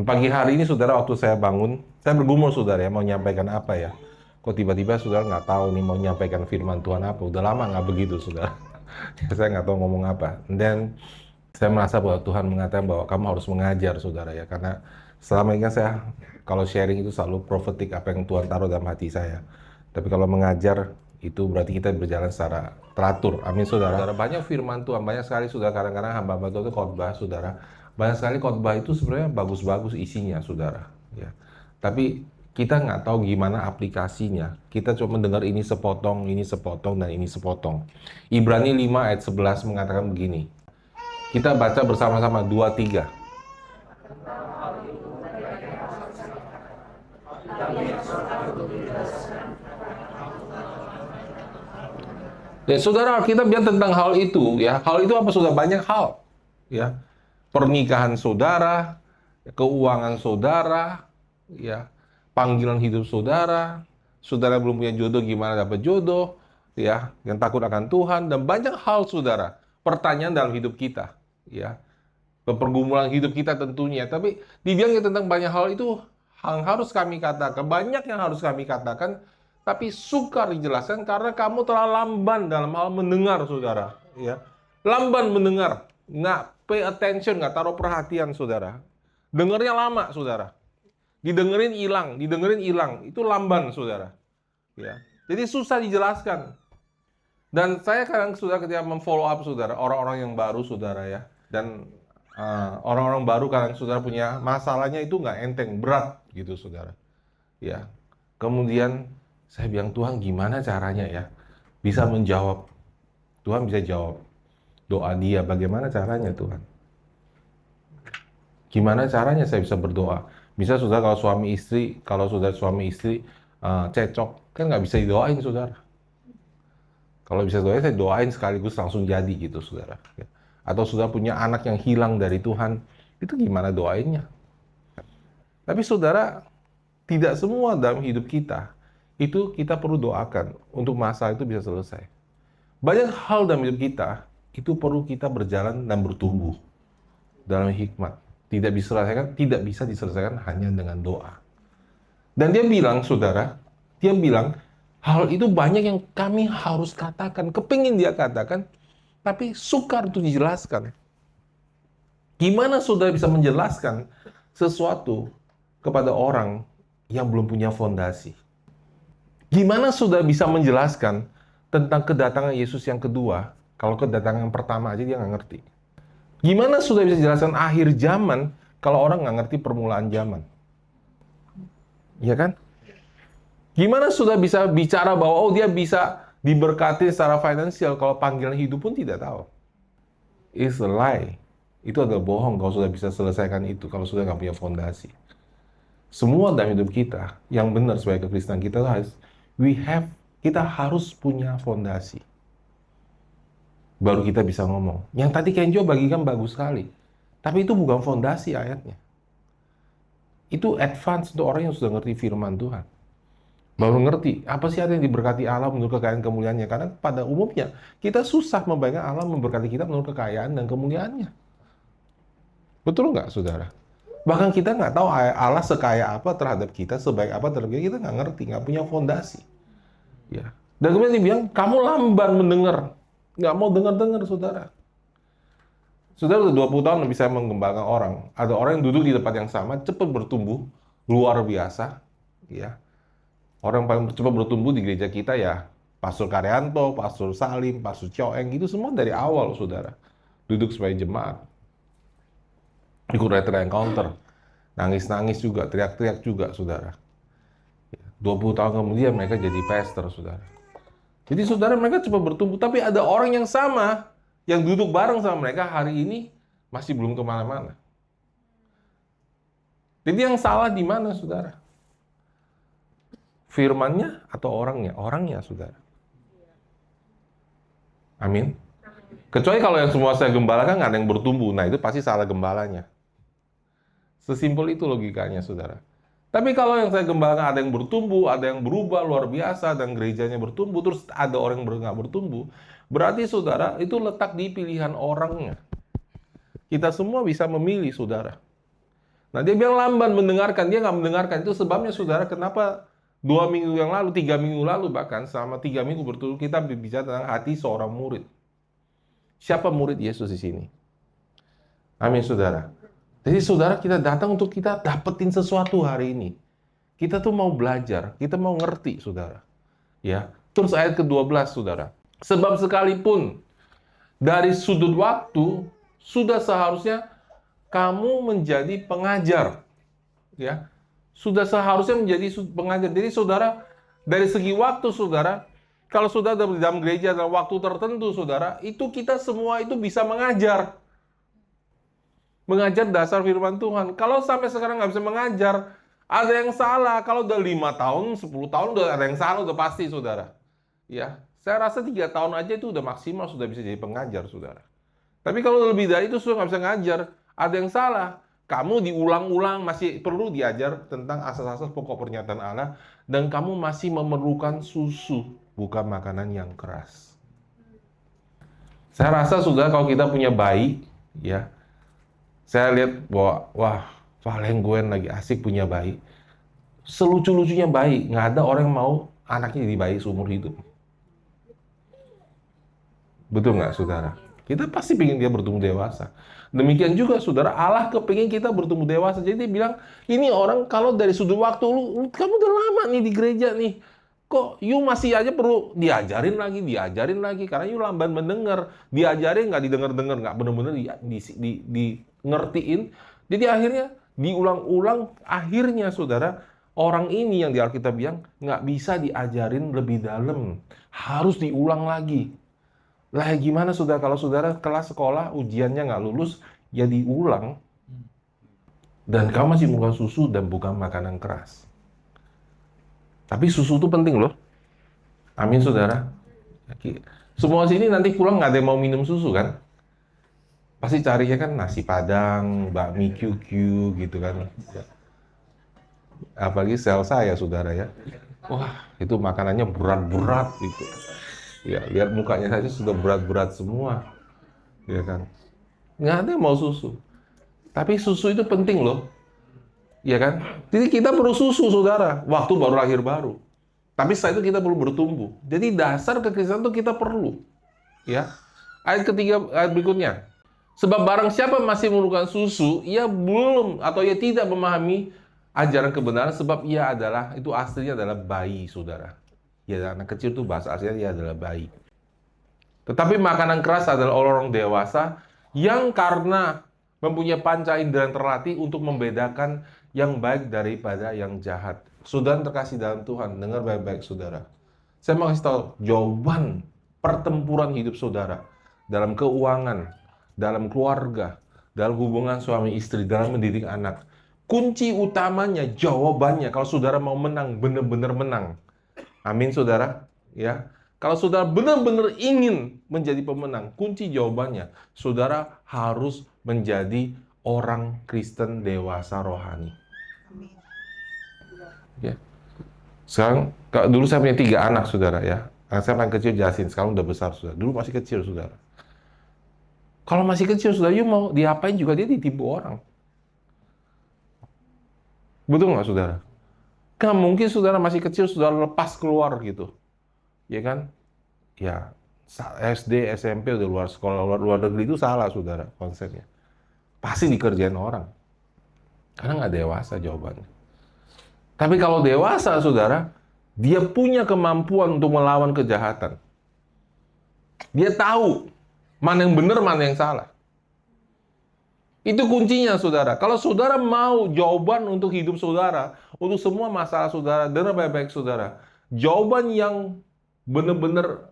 Pagi hari ini, saudara, waktu saya bangun, saya bergumul, saudara, ya, mau nyampaikan apa ya. Kok tiba-tiba saudara nggak tahu nih mau nyampaikan firman Tuhan apa. Udah lama nggak begitu, saudara. Saya nggak tahu ngomong apa. Dan saya merasa bahwa Tuhan mengatakan bahwa kamu harus mengajar, saudara, ya. Karena selama ini kan saya, kalau sharing itu selalu profetik apa yang Tuhan taruh dalam hati saya. Tapi kalau mengajar, itu berarti kita berjalan secara teratur. Amin, saudara. Saudara, banyak firman Tuhan, banyak sekali, saudara. Kadang-kadang hamba-hamba Tuhan itu khotbah, saudara. Banyak sekali khotbah itu sebenarnya bagus-bagus isinya, saudara. Ya. Tapi kita nggak tahu gimana aplikasinya. Kita cuma mendengar ini sepotong, dan ini sepotong. Ibrani 5 ayat 11 mengatakan begini. Kita baca bersama-sama, 2, 3. Ya, saudara, kita biar tentang hal itu, ya. Hal itu apa? Sudah banyak hal, ya. Pernikahan saudara, keuangan saudara, ya. Panggilan hidup saudara, saudara belum punya jodoh, gimana dapat jodoh, ya. Yang takut akan Tuhan, dan banyak hal, saudara. Pertanyaan dalam hidup kita, ya. Pergumulan hidup kita tentunya. Tapi dibilang tentang banyak hal itu yang harus kami katakan, banyak yang harus kami katakan, tapi sukar dijelaskan karena kamu telah lamban dalam hal mendengar, saudara. Ya, lamban mendengar, nggak pay attention, nggak taruh perhatian, saudara. Dengarnya lama, saudara. Didengerin hilang, itu lamban, saudara. Ya, jadi susah dijelaskan. Dan saya kadang sudah ketika memfollow up, saudara, orang-orang yang baru, saudara, ya. Dan orang-orang baru kadang saudara punya masalahnya itu nggak enteng, berat gitu, saudara. Ya. Kemudian saya bilang, Tuhan gimana caranya ya bisa menjawab? Tuhan bisa jawab doa dia. Bagaimana caranya, Tuhan? Gimana caranya saya bisa berdoa? Bisa, saudara, kalau sudah suami istri cecok, kan nggak bisa didoain, saudara. Kalau bisa doain, saya doain sekaligus langsung jadi gitu, saudara. Ya. Atau sudah punya anak yang hilang dari Tuhan, itu gimana doainnya? Tapi saudara, tidak semua dalam hidup kita itu kita perlu doakan untuk masalah itu bisa selesai. Banyak hal dalam hidup kita itu perlu kita berjalan dan bertumbuh dalam hikmat. Tidak bisa diselesaikan hanya dengan doa. Dan dia bilang, saudara, dia bilang hal itu banyak yang kami harus katakan, kepingin dia katakan, tapi sukar untuk dijelaskan. Gimana saudara bisa menjelaskan sesuatu kepada orang yang belum punya fondasi? Gimana saudara bisa menjelaskan tentang kedatangan Yesus yang kedua, kalau kedatangan yang pertama aja dia nggak ngerti? Gimana saudara bisa jelaskan akhir zaman, kalau orang nggak ngerti permulaan zaman? Iya kan? Gimana saudara bisa bicara bahwa dia bisa diberkati secara finansial, kalau panggilan hidup pun tidak tahu? It's a lie. Itu adalah bohong kalau sudah bisa selesaikan itu, kalau sudah nggak punya fondasi. Semua dalam hidup kita, yang benar sebagai kekristenan kita kita harus punya fondasi. Baru kita bisa ngomong. Yang tadi Kenjo bagikan bagus sekali. Tapi itu bukan fondasi ayatnya. Itu advance untuk orang yang sudah ngerti firman Tuhan. Baru ngerti, apa sih arti yang diberkati Allah menurut kekayaan kemuliaannya. Karena pada umumnya, kita susah membayangkan Allah memberkati kita menurut kekayaan dan kemuliaannya. Betul nggak, saudara? Bahkan kita nggak tahu Allah sekaya apa terhadap kita, sebaik apa terhadap kita nggak ngerti, nggak punya fondasi. Ya. Dan kemudian dia bilang, kamu lamban mendengar. Nggak mau dengar-dengar, saudara. Saudara, udah 20 tahun lebih saya mengembangkan orang. Ada orang yang duduk di tempat yang sama, cepat bertumbuh, luar biasa. Ya. Orang yang paling cepat bertumbuh di gereja kita ya, Pastor Karyanto, Pastor Salim, Pastor Choeng, itu semua dari awal, saudara. Duduk sebagai jemaat. Ikut retreat encounter. Nangis-nangis juga, teriak-teriak juga, saudara. 20 tahun kemudian mereka jadi pastor, saudara. Jadi saudara, mereka cepat bertumbuh. Tapi ada orang yang sama, yang duduk bareng sama mereka hari ini, masih belum kemana-mana. Jadi yang salah di mana, saudara? Firmannya atau orangnya? Orangnya, saudara. Amin. Kecuali kalau yang semua saya gembalakan nggak ada yang bertumbuh. Nah, itu pasti salah gembalanya. Sesimpel itu logikanya, saudara. Tapi kalau yang saya gembalakan ada yang bertumbuh, ada yang berubah luar biasa, dan gerejanya bertumbuh, terus ada orang yang nggak bertumbuh, berarti, saudara, itu letak di pilihan orangnya. Kita semua bisa memilih, saudara. Nah, dia bilang lamban mendengarkan, dia nggak mendengarkan. Itu sebabnya saudara, kenapa 2 minggu yang lalu, 3 minggu lalu bahkan, selama 3 minggu berturut kita berbicara tentang hati seorang murid. Siapa murid Yesus di sini? Amin, saudara. Jadi saudara, kita datang untuk kita dapetin sesuatu hari ini. Kita tuh mau belajar, kita mau ngerti, saudara. Ya. Terus ayat ke-12, saudara. Sebab sekalipun dari sudut waktu, sudah seharusnya kamu menjadi pengajar. Ya. Sudah seharusnya menjadi pengajar. Jadi saudara, dari segi waktu, saudara, kalau saudara di dalam gereja dalam waktu tertentu, saudara, itu kita semua itu bisa mengajar. Mengajar dasar firman Tuhan. Kalau sampai sekarang nggak bisa mengajar, ada yang salah. Kalau udah 5 tahun, 10 tahun, udah ada yang salah, udah pasti, saudara. Ya, saya rasa 3 tahun aja itu udah maksimal, sudah bisa jadi pengajar, saudara. Tapi kalau lebih dari itu, sudah nggak bisa ngajar. Ada yang salah. Kamu diulang-ulang, masih perlu diajar tentang asas-asas pokok pernyataan Allah. Dan kamu masih memerlukan susu, bukan makanan yang keras. Saya rasa, saudara, kalau kita punya bayi, ya, saya lihat bahwa, wah, Valen Gwen lagi asik punya bayi. Selucu-lucunya bayi, nggak ada orang yang mau anaknya jadi bayi seumur hidup. Betul nggak, saudara? Kita pasti ingin dia bertumbuh dewasa. Demikian juga, saudara, Allah kepingin kita bertumbuh dewasa. Jadi dia bilang, ini orang kalau dari sudut waktu, kamu udah lama nih di gereja nih. Kok you masih aja perlu diajarin lagi. Karena you lamban mendengar. Diajarin nggak didengar-dengar, nggak benar-benar di ngertiin. Jadi akhirnya diulang-ulang. Akhirnya, saudara, orang ini yang di Alkitab bilang nggak bisa diajarin lebih dalam. Harus diulang lagi. Lah gimana, saudara, kalau saudara kelas sekolah ujiannya nggak lulus, ya diulang. Dan kamu masih bukan susu dan bukan makanan keras. Tapi susu itu penting loh. Amin, saudara. Semua sini nanti pulang nggak ada yang mau minum susu kan? Pasti carinya kan nasi padang, bakmi QQ gitu kan. Apalagi sel saya, saudara ya. Wah, itu makanannya berat-berat gitu. Ya, lihat mukanya saja sudah berat-berat semua. Ya kan? Nggak ada yang mau susu. Tapi susu itu penting loh. Ya kan? Jadi kita perlu susu, saudara. Waktu baru lahir baru. Tapi setelah itu kita perlu bertumbuh. Jadi dasar kekristenan itu kita perlu. Ya. Ayat ketiga, ayat berikutnya. Sebab barang siapa masih memerlukan susu, ia belum atau ia tidak memahami ajaran kebenaran, sebab ia adalah, itu aslinya adalah bayi, saudara. Ya, anak kecil itu bahasa aslinya dia adalah bayi. Tetapi makanan keras adalah orang dewasa yang karena mempunyai panca indera yang terlatih untuk membedakan yang baik daripada yang jahat. Saudara terkasih dalam Tuhan, dengar baik-baik, saudara. Saya mau kasih tahu jawaban pertempuran hidup saudara dalam keuangan, dalam keluarga, dalam hubungan suami istri, dalam mendidik anak. Kunci utamanya, jawabannya, kalau saudara mau menang, benar-benar menang. Amin, saudara. Ya, kalau saudara benar-benar ingin menjadi pemenang, kunci jawabannya, saudara harus menjadi orang Kristen dewasa rohani. Ya. Sekarang, dulu saya punya 3 anak, saudara ya. Anak saya paling kecil Jasin, sekarang udah besar, saudara. Dulu masih kecil, saudara. Kalau masih kecil, saudara, you mau diapain juga dia ditipu orang. Betul nggak, saudara? Nggak mungkin saudara masih kecil, saudara lepas keluar gitu. Ya kan? Ya, SD, SMP udah luar sekolah, luar negeri itu salah, saudara, konsepnya. Pasti dikerjain orang. Karena nggak dewasa jawabannya. Tapi kalau dewasa, saudara, dia punya kemampuan untuk melawan kejahatan. Dia tahu mana yang benar, mana yang salah. Itu kuncinya, saudara. Kalau saudara mau jawaban untuk hidup saudara, untuk semua masalah saudara, dengar baik-baik, saudara. Jawaban yang benar-benar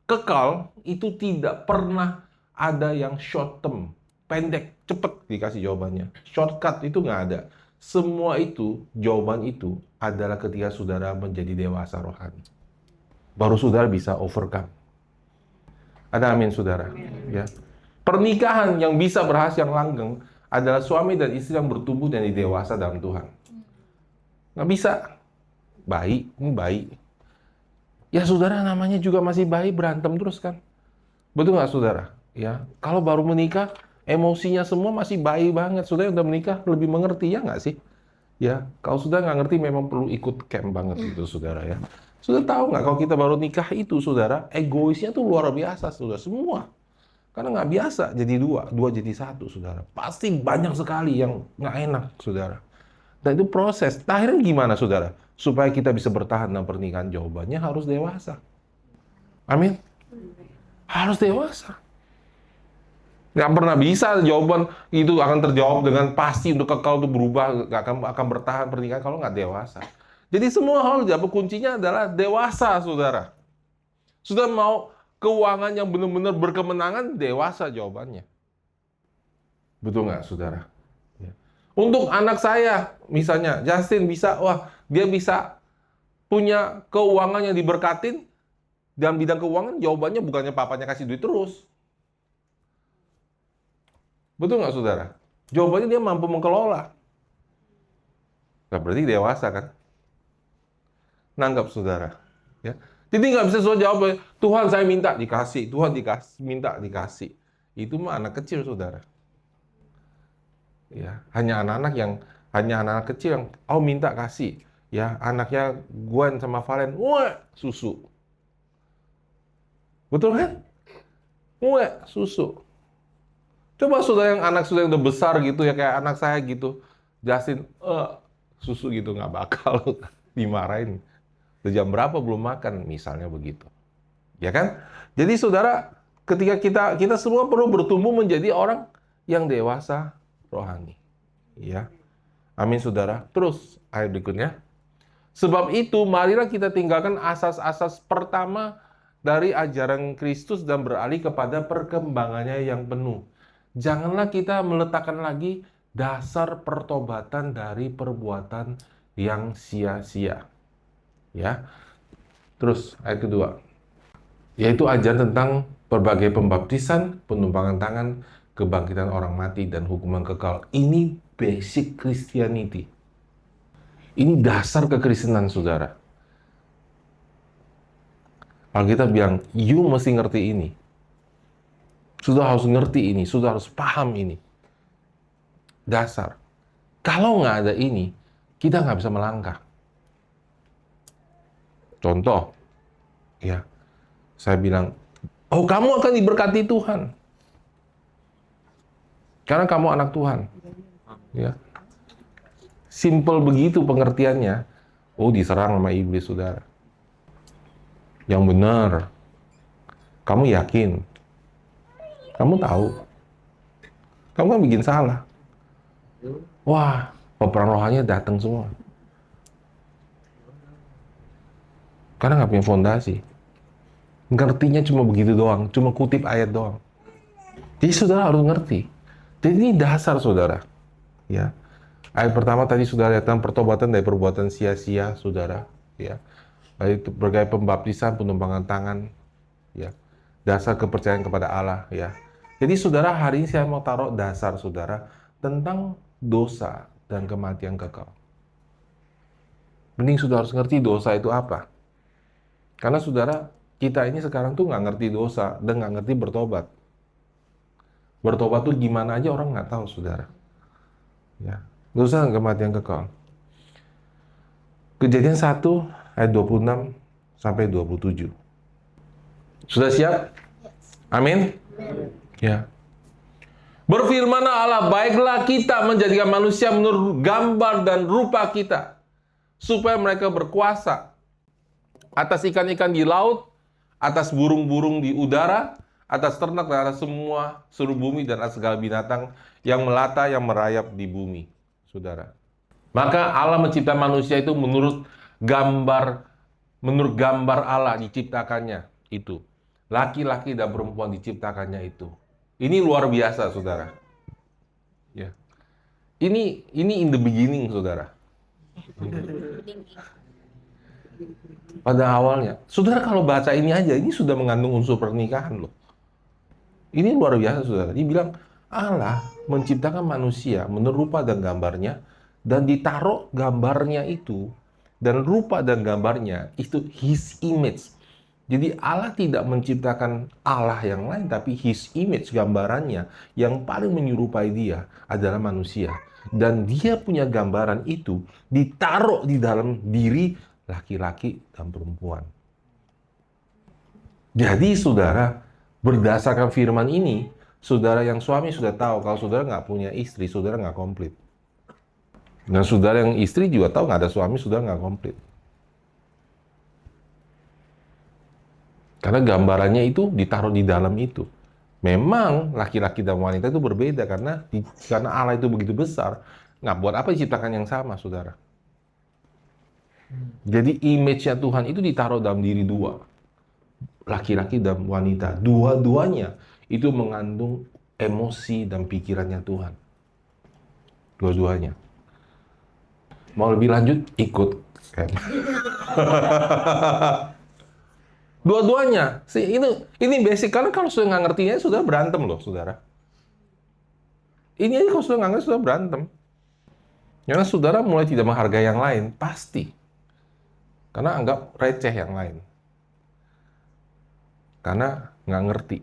kekal, itu tidak pernah ada yang short term. Pendek, cepat dikasih jawabannya. Shortcut itu nggak ada. Semua itu, jawaban itu adalah ketika saudara menjadi dewasa rohani. Baru saudara bisa overcome. Ada amin, saudara? Ya. Pernikahan yang bisa berhasil, yang langgeng, adalah suami dan istri yang bertumbuh dan dewasa dalam Tuhan. Nggak bisa. Bayi, ini bayi. Ya, saudara, namanya juga masih bayi, berantem terus kan. Betul nggak, saudara? Ya. Kalau baru menikah, Emosinya semua masih bayi banget. Saudara yang udah menikah lebih mengerti, ya nggak sih? Ya, kalau sudah nggak ngerti memang perlu ikut camp banget gitu, saudara ya. Sudah tahu nggak kalau kita baru nikah itu, saudara, egoisnya tuh luar biasa, saudara. Semua. Karena nggak biasa jadi dua, dua jadi satu, saudara. Pasti banyak sekali yang nggak enak, saudara. Dan itu proses. Nah, akhirnya gimana, saudara? Supaya kita bisa bertahan dalam pernikahan, jawabannya harus dewasa. Amin. Harus dewasa. Nggak pernah bisa jawaban itu akan terjawab dengan pasti untuk kekal, untuk berubah, akan bertahan pernikahan kalau nggak dewasa. Jadi semua hal jawab kuncinya adalah dewasa, saudara. Sudah mau keuangan yang benar-benar berkemenangan, dewasa jawabannya. Betul nggak, saudara? Ya. Untuk anak saya, misalnya Justin bisa, dia bisa punya keuangan yang diberkatin dalam bidang keuangan, jawabannya bukannya papanya kasih duit terus. Betul nggak, saudara? Jawabannya dia mampu mengelola. Nah, berarti dewasa kan? Nanggap, saudara. Ya. Jadi nggak bisa saudara jawab, Tuhan saya minta dikasih, Tuhan minta dikasih. Itu mah anak kecil, saudara. Ya, hanya anak-anak kecil yang, minta kasih. Ya, anaknya Gwen sama Valen, susu. Betul kan? Susu. Coba saudara yang anak sudah udah besar gitu ya, kayak anak saya gitu, Justin, susu gitu, nggak bakal dimarahin. Udah jam berapa belum makan, misalnya begitu. Ya kan? Jadi saudara, ketika kita semua perlu bertumbuh menjadi orang yang dewasa rohani. Ya. Amin, saudara. Terus ayat berikutnya. Sebab itu, marilah kita tinggalkan asas-asas pertama dari ajaran Kristus dan beralih kepada perkembangannya yang penuh. Janganlah kita meletakkan lagi dasar pertobatan dari perbuatan yang sia-sia. Ya. Terus ayat kedua, yaitu ajaran tentang berbagai pembaptisan, penumpangan tangan, kebangkitan orang mati, dan hukuman kekal. Ini basic Christianity. Ini dasar kekristenan, saudara. Alkitab bilang, you mesti ngerti ini. Sudah harus ngerti ini, sudah harus paham ini. Dasar. Kalau nggak ada ini, kita nggak bisa melangkah. Contoh, ya, saya bilang, kamu akan diberkati Tuhan. Karena kamu anak Tuhan. Ya. Simple begitu pengertiannya. Diserang sama iblis, saudara. Yang benar. Kamu yakin? Kamu tahu? Kamu kan bikin salah. Peperangan rohaninya datang semua. Karena nggak punya fondasi. Ngertinya cuma begitu doang, cuma kutip ayat doang. Jadi saudara harus ngerti. Jadi ini dasar, saudara. Ya. Ayat pertama tadi sudah lihat tentang pertobatan dari perbuatan sia-sia, saudara. Ya. Itu berbagai pembaptisan, penumpangan tangan. Ya. Dasar kepercayaan kepada Allah. Ya. Jadi saudara, hari ini saya mau taruh dasar, saudara, tentang dosa dan kematian kekal. Mending saudara harus ngerti dosa itu apa. Karena saudara, kita ini sekarang tuh nggak ngerti dosa dan nggak ngerti bertobat. Bertobat tuh gimana aja orang nggak tahu, saudara. Ya. Dosa dan kematian kekal. Kejadian 1 ayat 26 sampai 27. Sudah siap? Amin? Ya. Berfirmanlah Allah, baiklah kita menjadikan manusia menurut gambar dan rupa kita, supaya mereka berkuasa atas ikan-ikan di laut, atas burung-burung di udara, atas ternak dan atas semua seluruh bumi dan atas segala binatang yang melata, yang merayap di bumi. Saudara. Maka Allah mencipta manusia itu menurut gambar Allah diciptakannya itu. Laki-laki dan perempuan diciptakannya itu. Ini luar biasa, saudara. Ya. Ini in the beginning, saudara. Pada awalnya. Saudara, kalau baca ini aja, ini sudah mengandung unsur pernikahan loh. Ini luar biasa, saudara. Dia bilang, Allah menciptakan manusia menurut rupa dan gambarnya, dan ditaruh gambarnya itu, dan rupa dan gambarnya, itu His image. Jadi Allah tidak menciptakan Allah yang lain, tapi His image, gambarannya, yang paling menyerupai dia adalah manusia. Dan dia punya gambaran itu ditaruh di dalam diri laki-laki dan perempuan. Jadi saudara, berdasarkan firman ini, saudara yang suami sudah tahu kalau saudara nggak punya istri, saudara nggak komplit. Dan saudara yang istri juga tahu nggak ada suami, saudara nggak komplit. Karena gambarannya itu ditaruh di dalam itu. Memang laki-laki dan wanita itu berbeda karena Allah itu begitu besar. Nggak buat apa diciptakan yang sama, saudara. Jadi image-nya Tuhan itu ditaruh dalam diri dua. Laki-laki dan wanita. Dua-duanya itu mengandung emosi dan pikirannya Tuhan. Dua-duanya. Mau lebih lanjut? Ikut. Dua-duanya. Ini basic. Karena kalau sudah nggak ngertinya, sudah berantem loh, saudara. Ini aja kalau sudah nggak ngerti, sudah berantem. Karena saudara mulai tidak menghargai yang lain. Pasti. Karena anggap receh yang lain. Karena nggak ngerti.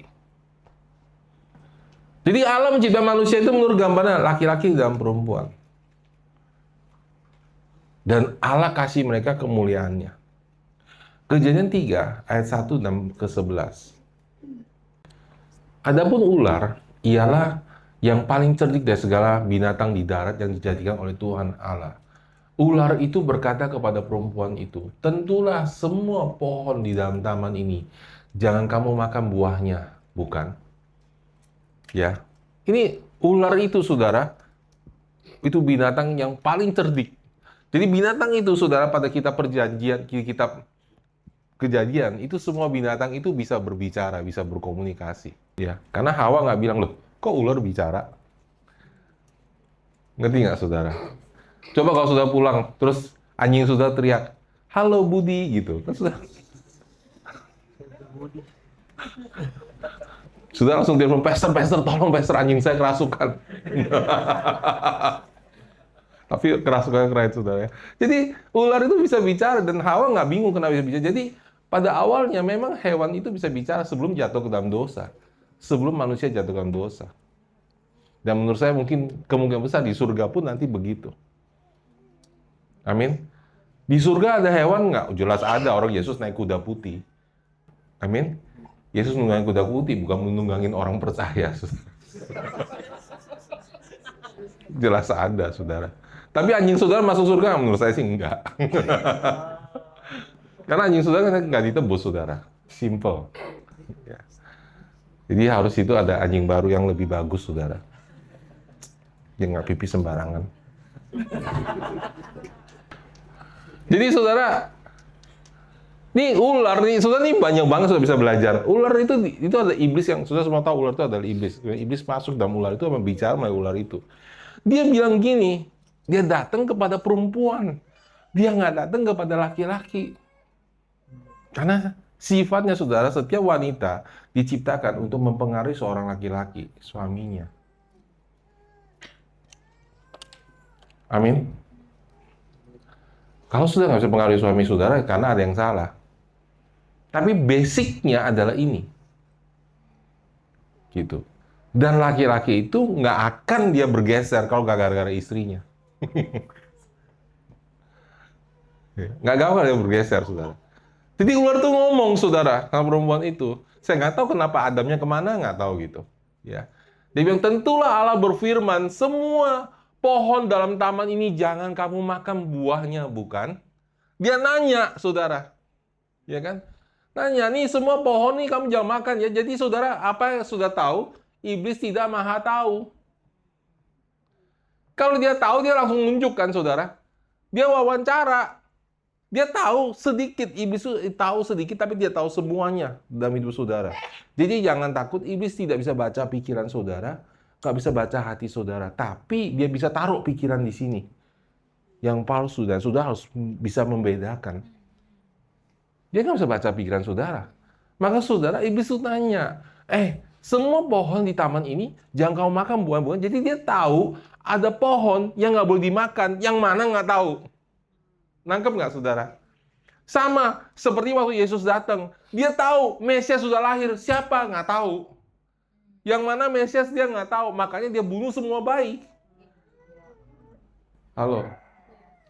Jadi Allah mencipta manusia itu menurut gambaran laki-laki dan perempuan. Dan Allah kasih mereka kemuliaannya. Kejadian 3 ayat 1 dan ke-11. Adapun ular ialah yang paling cerdik dari segala binatang di darat yang dijadikan oleh Tuhan Allah. Ular itu berkata kepada perempuan itu, "Tentulah semua pohon di dalam taman ini, jangan kamu makan buahnya." Bukan? Ya. Ini ular itu, saudara, itu binatang yang paling cerdik. Jadi binatang itu, saudara, pada kitab perjanjian, kitab Kejadian, itu semua binatang itu bisa berbicara, bisa berkomunikasi. Ya, karena Hawa nggak bilang, loh, kok ular bicara? Ngerti nggak, saudara? Coba kalau sudah pulang, terus anjing sudah teriak, "Halo Budi," gitu. Kan sudah langsung telepon, "Pastor, tolong Pastor, anjing saya kerasukan." Tapi kerasukan keren, saudara. Jadi ular itu bisa bicara, dan Hawa nggak bingung kenapa bisa bicara. Jadi pada awalnya memang hewan itu bisa bicara sebelum jatuh ke dalam dosa. Sebelum manusia jatuh ke dalam dosa. Dan menurut saya mungkin kemungkinan besar di surga pun nanti begitu. Amin. Di surga ada hewan nggak? Jelas ada, orang Yesus naik kuda putih. Amin. Yesus menunggangi kuda putih, bukan menunggangin orang percaya. Jelas ada, saudara. Tapi anjing saudara masuk surga? Menurut saya sih enggak. Karena anjing saudara nggak ditebus, saudara. Simple. Ya. Jadi harus itu ada anjing baru yang lebih bagus, saudara. Dia nggak pipis sembarangan. Jadi saudara, nih ular nih, saudara nih banyak banget sudah bisa belajar. Ular itu ada iblis yang sudah semua tahu, ular itu adalah iblis. Iblis masuk dalam ular itu bicara melalui ular itu. Dia bilang gini, dia datang kepada perempuan. Dia nggak datang kepada laki-laki. Karena sifatnya, saudara, setiap wanita diciptakan untuk mempengaruhi seorang laki-laki, suaminya. Amin. Kalau sudah nggak bisa pengaruhi suami saudara, karena ada yang salah. Tapi basicnya adalah ini. Gitu. Dan laki-laki itu nggak akan dia bergeser kalau nggak gara-gara istrinya. Nggak gampang dia bergeser, saudara. Jadi ular tuh ngomong, saudara, sama perempuan itu. Saya nggak tahu kenapa Adamnya kemana, nggak tahu gitu. Ya. Dia bilang, "Tentulah Allah berfirman, semua pohon dalam taman ini jangan kamu makan buahnya," bukan? Dia nanya, saudara. Ya kan? Nanya, nih semua pohon nih kamu jangan makan ya. Jadi saudara, apa yang sudah tahu? Iblis tidak maha tahu. Kalau dia tahu, dia langsung nunjukkan, saudara. Dia wawancara. Dia tahu sedikit, iblis itu tahu sedikit, tapi dia tahu semuanya dalam hidup saudara. Jadi jangan takut, iblis tidak bisa baca pikiran saudara, nggak bisa baca hati saudara. Tapi dia bisa taruh pikiran di sini. Yang palsu, dan saudara harus bisa membedakan. Dia nggak bisa baca pikiran saudara. Maka saudara, iblis itu tanya, semua pohon di taman ini jangan kamu makan buah-buahan. Jadi dia tahu ada pohon yang nggak boleh dimakan, yang mana nggak tahu. Nangkep nggak, saudara? Sama seperti waktu Yesus datang. Dia tahu Mesias sudah lahir. Siapa? Nggak tahu. Yang mana Mesias dia nggak tahu. Makanya dia bunuh semua bayi. Halo.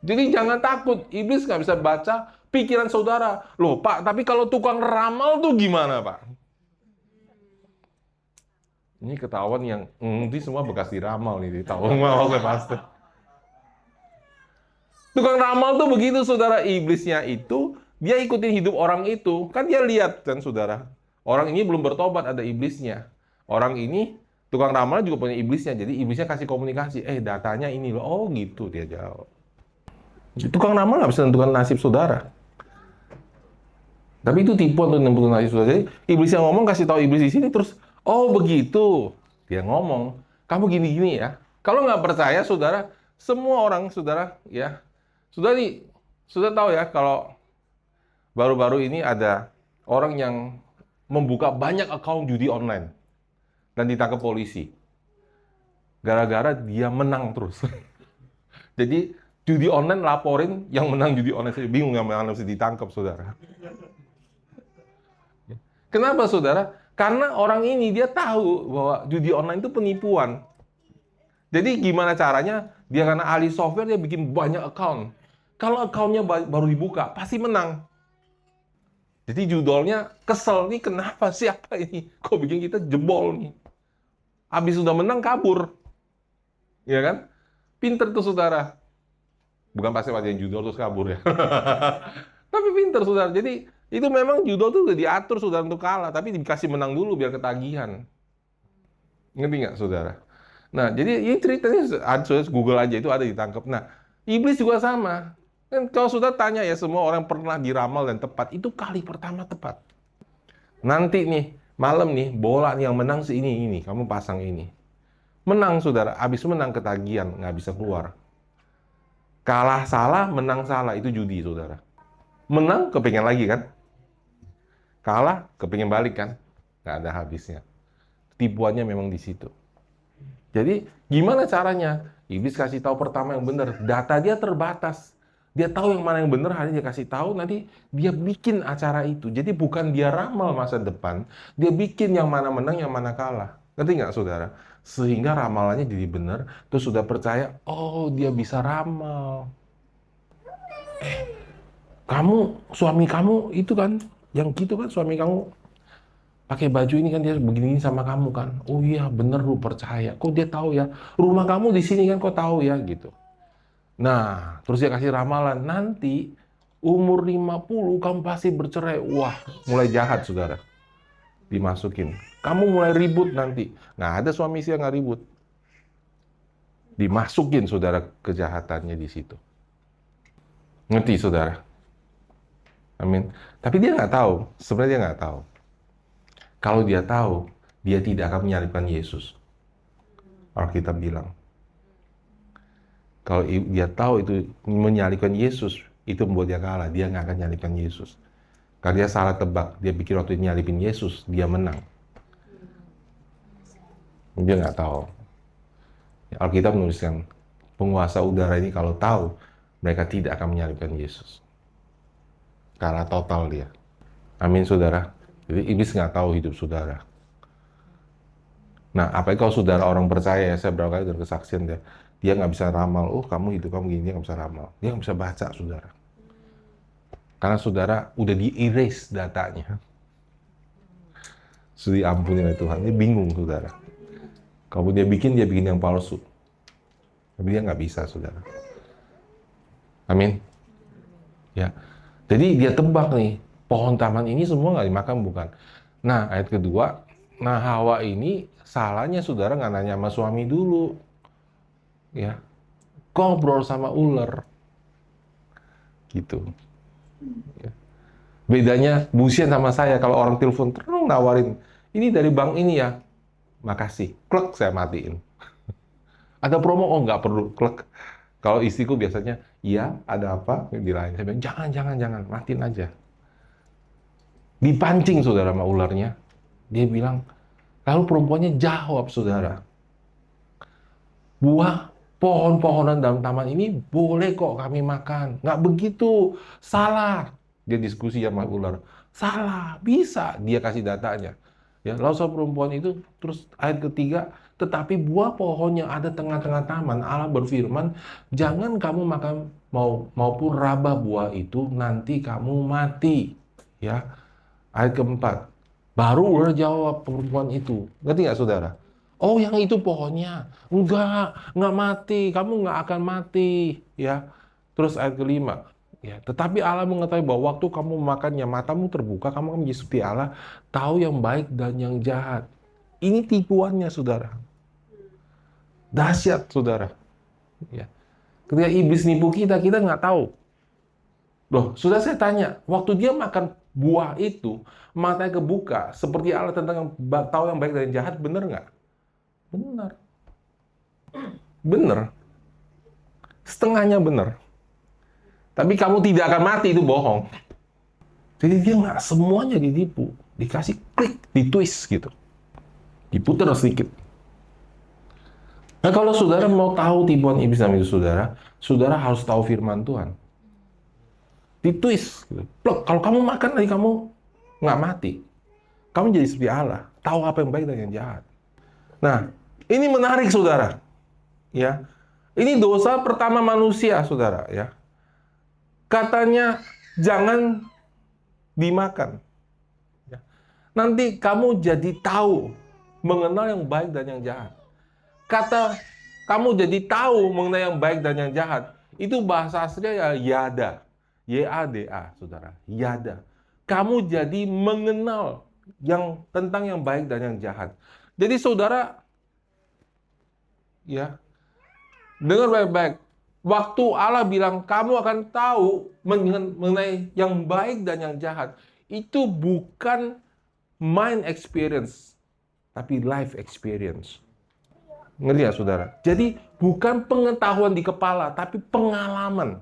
Jadi jangan takut. Iblis nggak bisa baca pikiran saudara. Loh Pak, tapi kalau tukang ramal tuh gimana Pak? Ini ketahuan yang ini semua bekas diramal nih. Ditahuan oleh pastor. Tukang ramal tuh begitu saudara. Iblisnya itu, dia ikutin hidup orang itu. Kan dia lihat kan saudara. Orang ini belum bertobat, ada iblisnya. Orang ini, tukang ramal juga punya iblisnya. Jadi iblisnya kasih komunikasi. Datanya ini loh. Oh gitu dia jawab. Tukang ramal nggak bisa tentukan nasib saudara. Tapi itu tipuan untuk nentukan nasib saudara. Jadi iblis yang ngomong kasih tahu iblis di sini terus, oh begitu. Dia ngomong, kamu gini-gini ya. Kalau nggak percaya saudara, semua orang saudara ya, sudah tahu ya kalau baru-baru ini ada orang yang membuka banyak akun judi online dan ditangkap polisi. Gara-gara dia menang terus. Jadi judi online laporin yang menang judi online. Saya bingung yang mana mesti ditangkap saudara. Kenapa saudara? Karena orang ini dia tahu bahwa judi online itu penipuan. Jadi gimana caranya? Dia karena ahli software dia bikin banyak account. Kalau accountnya baru dibuka pasti menang. Jadi judulnya kesel nih, kenapa siapa ini? Kok bikin kita jebol nih? Habis sudah menang kabur. Ya kan? Pinter tuh saudara. Bukan pasti yang judul terus kabur ya. Tapi pinter saudara. Jadi itu memang judul tuh udah diatur saudara untuk kalah, tapi dikasih menang dulu biar ketagihan. Ngerti nggak saudara? Nah, jadi ini ceritanya saudara Google aja itu ada ditangkap. Nah, iblis juga sama. Dan kalau sudah tanya ya semua orang pernah diramal dan tepat, itu kali pertama tepat. Nanti nih malam nih bola nih yang menang ini, kamu pasang ini. Menang saudara, habis menang ketagihan nggak bisa keluar. Kalah salah, menang salah itu judi saudara. Menang kepengen lagi kan? Kalah, kepingin balik kan? Nggak ada habisnya. Tipuannya memang di situ. Jadi, gimana caranya? Iblis kasih tahu pertama yang benar. Data dia terbatas. Dia tahu yang mana yang benar, hari dia kasih tahu, nanti dia bikin acara itu. Jadi bukan dia ramal masa depan, dia bikin yang mana menang, yang mana kalah. Ngerti nggak saudara? Sehingga ramalannya jadi benar, terus sudah percaya, oh dia bisa ramal. Suami kamu itu kan, yang gitu kan suami kamu pakai baju ini kan dia begini sama kamu kan. Oh iya bener lu percaya. Kok dia tahu ya? Rumah kamu di sini kan kok tahu ya gitu. Nah, terus dia kasih ramalan. Nanti umur 50 kamu pasti bercerai. Wah, mulai jahat saudara. Dimasukin. Kamu mulai ribut nanti. Nggak ada suami istri yang nggak ribut. Dimasukin saudara kejahatannya di situ. Ngerti saudara? Amin. Tapi dia nggak tahu. Sebenarnya dia nggak tahu. Kalau dia tahu, dia tidak akan menyalibkan Yesus. Alkitab bilang. Kalau dia tahu itu menyalibkan Yesus, itu membuat dia kalah. Dia nggak akan menyalibkan Yesus. Karena dia salah tebak. Dia pikir waktu nyalibin Yesus, dia menang. Dia nggak tahu. Alkitab menuliskan, penguasa udara ini kalau tahu, mereka tidak akan menyalibkan Yesus. Kalah total dia. Amin saudara. Jadi iblis nggak tahu hidup saudara. Nah, apalagi kalau saudara orang percaya, ya, saya berapa kali dari kesaksian dia nggak bisa ramal. Oh, kamu hidup kamu gini, dia nggak bisa ramal. Dia nggak bisa baca saudara. Karena saudara udah di-erase datanya. Sudah diampuni oleh Tuhan. Dia bingung saudara. Kalau dia bikin yang palsu. Tapi dia nggak bisa saudara. Amin. Ya. Jadi dia tebak nih, pohon taman ini semua nggak dimakan bukan? Nah, ayat kedua, nah Hawa ini salahnya saudara nggak nanya sama suami dulu. Ya, ngobrol sama ular. Gitu. Ya. Bedanya Busian sama saya, kalau orang telepon terus nawarin, ini dari bank ini ya, makasih, klek saya matiin. Ada promo, oh nggak perlu, klek. Kalau istriku biasanya, iya ada apa, di lain. Saya bilang, jangan, matiin aja. Dipancing saudara sama ularnya. Dia bilang, lalu perempuannya jawab saudara. Buah pohon-pohonan dalam taman ini boleh kok kami makan. Nggak begitu, salah. Dia diskusi sama ular. Salah, bisa dia kasih datanya. Ya, lalu sama perempuan itu terus ayat ketiga, tetapi buah pohon yang ada tengah-tengah taman, Allah berfirman, jangan kamu makan maupun raba buah itu, nanti kamu mati. Ya, ayat keempat, baru ular jawab perempuan itu, ngerti nggak saudara? Oh, yang itu pohonnya, nggak mati, kamu nggak akan mati. Ya, terus ayat kelima, ya, tetapi Allah mengetahui bahwa waktu kamu makannya, matamu terbuka, kamu akan menjadi seperti Allah, tahu yang baik dan yang jahat. Ini tipuannya, saudara. Dahsyat, saudara. Ya. Ketika iblis nipu kita, kita nggak tahu. Loh, sudah saya tanya, waktu dia makan buah itu, matanya kebuka, seperti Allah tentang yang tahu yang baik dan yang jahat, benar nggak? Benar. Benar. Setengahnya benar. Tapi kamu tidak akan mati, itu bohong. Jadi dia nggak semuanya ditipu. Dikasih klik, ditwist gitu. Diputar sedikit. Nah, kalau saudara mau tahu tipuan iblis itu saudara, saudara harus tahu firman Tuhan. Ditwist. Gitu. Plok, kalau kamu makan nanti kamu nggak mati. Kamu jadi seperti Allah. Tahu apa yang baik dan yang jahat. Nah, ini menarik saudara. Ya, ini dosa pertama manusia saudara. Ya, katanya jangan dimakan. Ya. Nanti kamu jadi tahu mengenal yang baik dan yang jahat. Kata kamu jadi tahu mengenai yang baik dan yang jahat, itu bahasa aslinya ya yada. Y-A-D-A, saudara. Yada. Kamu jadi mengenal yang tentang yang baik dan yang jahat. Jadi saudara, ya, dengar baik-baik. Waktu Allah bilang kamu akan tahu mengenai yang baik dan yang jahat, itu bukan mind experience, tapi life experience. Ngerti ya saudara? Jadi bukan pengetahuan di kepala, tapi pengalaman.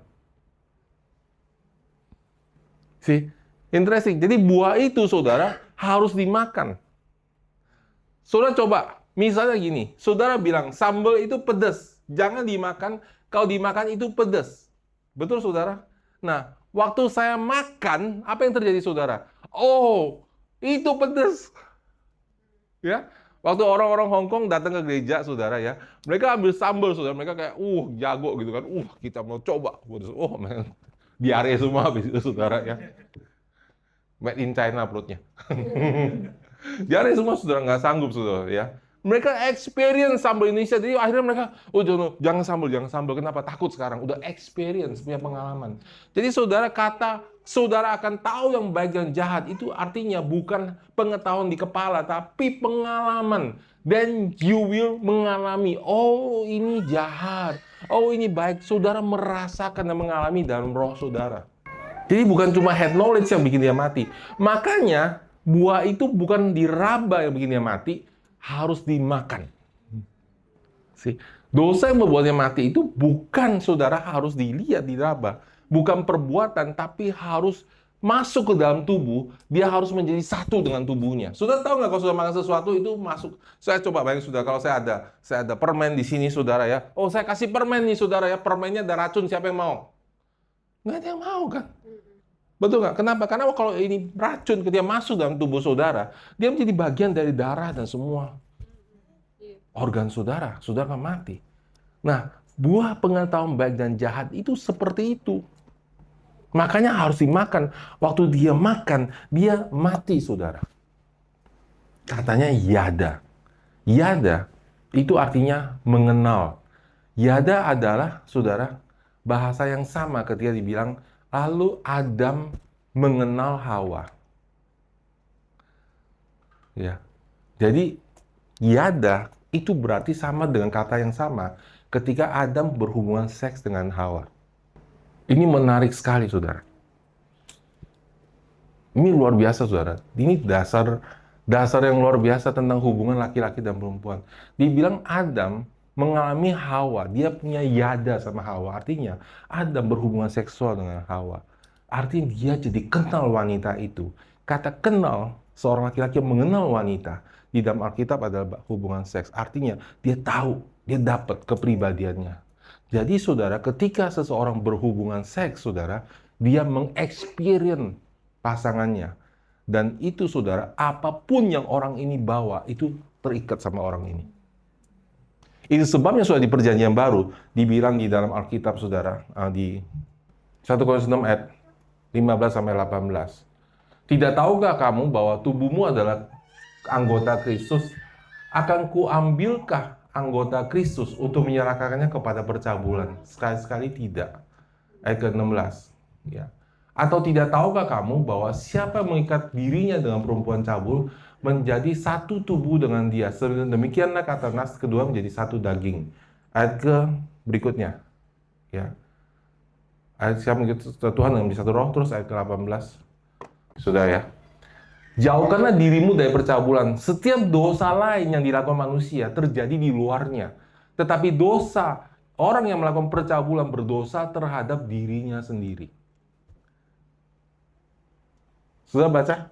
See? Interesting. Jadi buah itu saudara harus dimakan. Saudara coba, misalnya gini, saudara bilang sambal itu pedas, jangan dimakan, kalau dimakan itu pedas. Betul saudara? Nah, waktu saya makan, apa yang terjadi saudara? Oh, itu pedas. Ya, waktu orang-orang Hong Kong datang ke gereja, saudara ya, mereka ambil sambal, saudara, mereka kayak, jago gitu kan, kita mau coba, diare semua habis itu, saudara ya, made in China perutnya, diare semua, saudara, nggak sanggup, saudara ya. Mereka experience sambal Indonesia, jadi akhirnya mereka, jangan sambal, kenapa? Takut sekarang, udah experience, punya pengalaman. Jadi saudara, kata saudara akan tahu yang baik dan jahat, itu artinya bukan pengetahuan di kepala, tapi pengalaman. Then you will mengalami, oh ini jahat, oh ini baik. Saudara merasakan dan mengalami dalam roh saudara. Jadi bukan cuma head knowledge yang bikin dia mati. Makanya buah itu bukan diraba yang bikin dia mati, harus dimakan. Dosa yang membuatnya mati itu bukan saudara harus dilihat, diraba. Bukan perbuatan, tapi harus masuk ke dalam tubuh. Dia harus menjadi satu dengan tubuhnya. Saudara tahu nggak kalau sudah makan sesuatu itu masuk? Saya coba bayangin saudara, kalau saya ada permen di sini saudara ya. Oh, saya kasih permen nih saudara ya. Permennya ada racun, siapa yang mau? Nggak ada yang mau kan? Betul nggak? Kenapa? Karena kalau ini racun ketika masuk dalam tubuh saudara, dia menjadi bagian dari darah dan semua organ saudara. Saudara akan mati. Nah, buah pengetahuan baik dan jahat itu seperti itu. Makanya harus dimakan. Waktu dia makan, dia mati, saudara. Katanya yada. Yada itu artinya mengenal. Yada adalah, saudara, bahasa yang sama ketika dibilang, lalu Adam mengenal Hawa. Ya. Jadi, yada itu berarti sama dengan kata yang sama ketika Adam berhubungan seks dengan Hawa. Ini menarik sekali, saudara. Ini luar biasa, saudara. Ini dasar yang luar biasa tentang hubungan laki-laki dan perempuan. Dibilang Adam mengalami Hawa, dia punya yada sama Hawa. Artinya Adam berhubungan seksual dengan Hawa. Artinya dia jadi kenal wanita itu. Kata kenal, seorang laki-laki yang mengenal wanita di dalam Alkitab adalah hubungan seks. Artinya dia tahu, dia dapat kepribadiannya. Jadi saudara, ketika seseorang berhubungan seks, saudara, Dia mengexperience pasangannya. Dan itu saudara, apapun yang orang ini bawa, itu terikat sama orang ini. Itu sebabnya sudah di perjanjian baru, dibilang di dalam Alkitab saudara, di 1 Korintus 6 ayat 15-18. Tidak tahukah kamu bahwa tubuhmu adalah anggota Kristus? Akan kuambilkah anggota Kristus untuk menyerahkannya kepada percabulan? Sekali-sekali tidak. Ayat ke-16. Ya. Atau tidak tahukah kamu bahwa siapa yang mengikat dirinya dengan perempuan cabul menjadi satu tubuh dengan dia? Demikianlah kata nas kedua menjadi satu daging. Ayat ke berikutnya. Ya. Ayat siapa mengikat Tuhan dengan satu roh, terus ayat ke-18. Sudah ya. Jauhkanlah dirimu dari percabulan. Setiap dosa lain yang dilakukan manusia terjadi di luarnya. Tetapi dosa, orang yang melakukan percabulan berdosa terhadap dirinya sendiri. Sudah baca?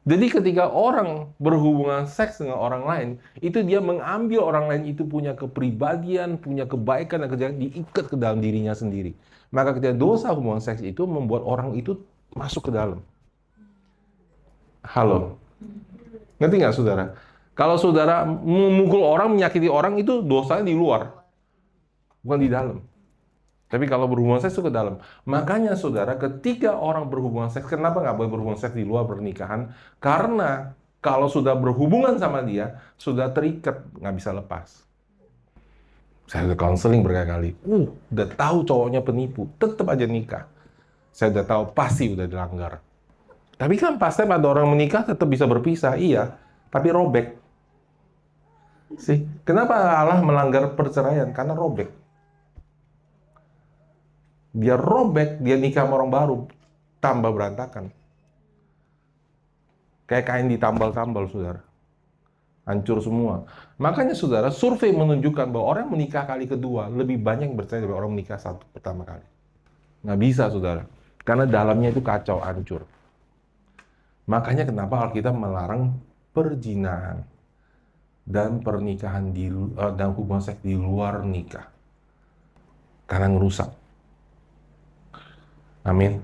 Jadi ketika orang berhubungan seks dengan orang lain, itu dia mengambil orang lain itu punya kepribadian, punya kebaikan dan kejahatan, diikat ke dalam dirinya sendiri. Maka ketika dosa hubungan seks itu membuat orang itu masuk ke dalam. Halo? Ngerti nggak saudara? Kalau saudara memukul orang, menyakiti orang, itu dosanya di luar, bukan di dalam. Tapi kalau berhubungan seks itu ke dalam. Makanya saudara, ketika orang berhubungan seks, kenapa nggak boleh berhubungan seks di luar pernikahan? Karena kalau sudah berhubungan sama dia, sudah terikat, nggak bisa lepas. Saya udah counseling berkali-kali. Udah tahu cowoknya penipu, tetap aja nikah. Saya udah tahu pasti udah dilanggar. Tapi kan pasti ada orang menikah tetap bisa berpisah, iya. Tapi robek. Sih, kenapa Allah melanggar perceraian? Karena robek. Dia robek, dia nikah sama orang baru, tambah berantakan. Kayak kain ditambal-tambal, saudara. Hancur semua. Makanya, saudara, survei menunjukkan bahwa orang yang menikah kali kedua lebih banyak yang bercerai daripada orang menikah satu pertama kali. Nggak bisa, saudara. Karena dalamnya itu kacau, hancur. Makanya kenapa Alkitab melarang perzinahan dan pernikahan dan hubungan seks di luar nikah. Karena ngerusak. Amin.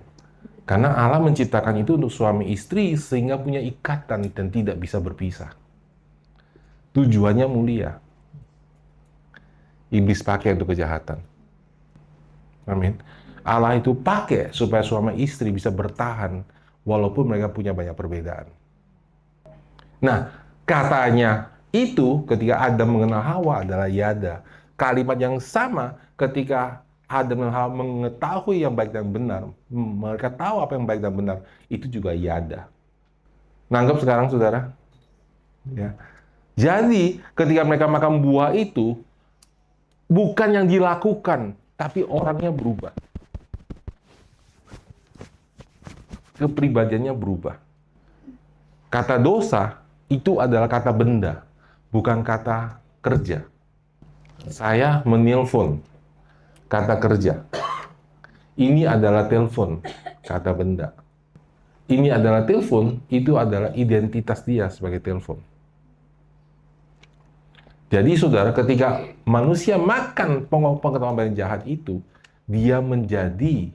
Karena Allah menciptakan itu untuk suami istri sehingga punya ikatan dan tidak bisa berpisah. Tujuannya mulia. Iblis pakai untuk kejahatan. Amin. Allah itu pakai supaya suami istri bisa bertahan walaupun mereka punya banyak perbedaan. Nah, katanya itu ketika Adam mengenal Hawa adalah yada. Kalimat yang sama ketika Adam dan Hawa mengetahui yang baik dan benar, mereka tahu apa yang baik dan benar, itu juga yada. Nanggap sekarang, saudara? Ya. Jadi, ketika mereka makan buah itu, bukan yang dilakukan, tapi orangnya berubah. Kepribadiannya berubah. Kata dosa, itu adalah kata benda, bukan kata kerja. Saya menelpon. Kata kerja. Ini adalah telepon, kata benda. Ini adalah telepon, itu adalah identitas dia sebagai telepon. Jadi saudara, ketika manusia makan pengetahuan baik dan jahat itu, dia menjadi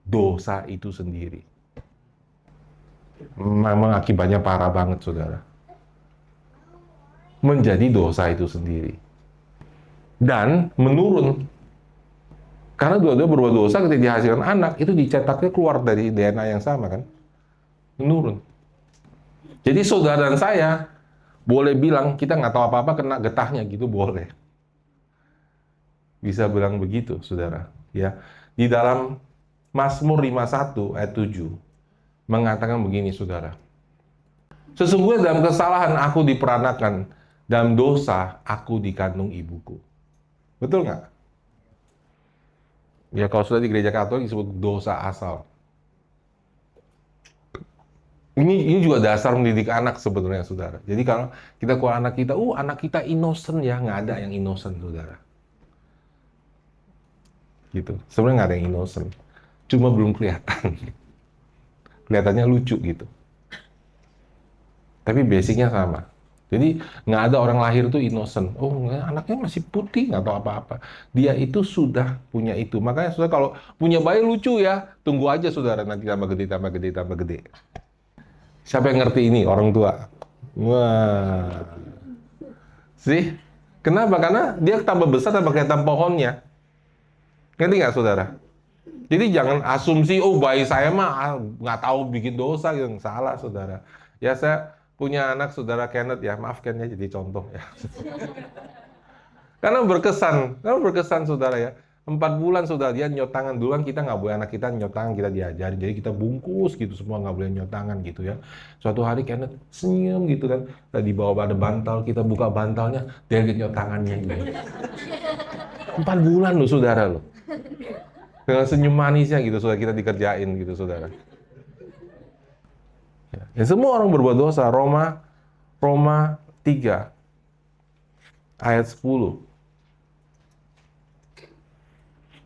dosa itu sendiri. Memang akibatnya parah banget, saudara. Menjadi dosa itu sendiri. Dan menurun. Karena dua-dua berbuat dosa ketika dihasilkan anak, itu dicetaknya keluar dari DNA yang sama kan? Menurun. Jadi saudara dan saya boleh bilang kita nggak tahu apa-apa kena getahnya gitu, boleh. Bisa bilang begitu, saudara. Ya, di dalam Mazmur 51 ayat 7 mengatakan begini, saudara. Sesungguhnya dalam kesalahan aku diperanakan, dalam dosa aku dikandung ibuku. Betul nggak? Ya, kalau sudah di gereja Katolik disebut dosa asal. Ini juga dasar mendidik anak sebenarnya, saudara. Jadi kalau kita kuat anak kita innocent ya, nggak ada yang innocent, saudara. Gitu. Sebenarnya nggak ada yang innocent. Cuma belum kelihatan. Kelihatannya lucu gitu. Tapi basicnya sama. Jadi nggak ada orang lahir tuh innocent. Oh, anaknya masih putih, nggak tahu apa-apa. Dia itu sudah punya itu. Makanya saudara kalau punya bayi lucu ya, tunggu aja saudara nanti tambah gede, tambah gede, tambah gede. Siapa yang ngerti ini? Orang tua. Wah, sih. Kenapa? Karena dia tambah besar tambah kelihatan pohonnya. Ngerti nggak saudara? Jadi jangan asumsi, oh bayi saya mah nggak tahu bikin dosa, yang salah saudara. Ya saya punya anak saudara Kenneth ya, maaf Ken ya jadi contoh ya. Karena berkesan saudara ya. 4 bulan saudara dia nyot tangan duluan, kita nggak boleh anak kita nyot tangan, kita diajarin. Jadi kita bungkus gitu semua, nggak boleh nyot tangan gitu ya. Suatu hari Kenneth senyum gitu kan, tadi bawa ada bantal, kita buka bantalnya, dia nyot tangannya gitu. 4 bulan loh saudara loh. Dengan senyum manisnya gitu saudara kita dikerjain gitu saudara. Ya, semua orang berbuat dosa. Roma 3 ayat 10.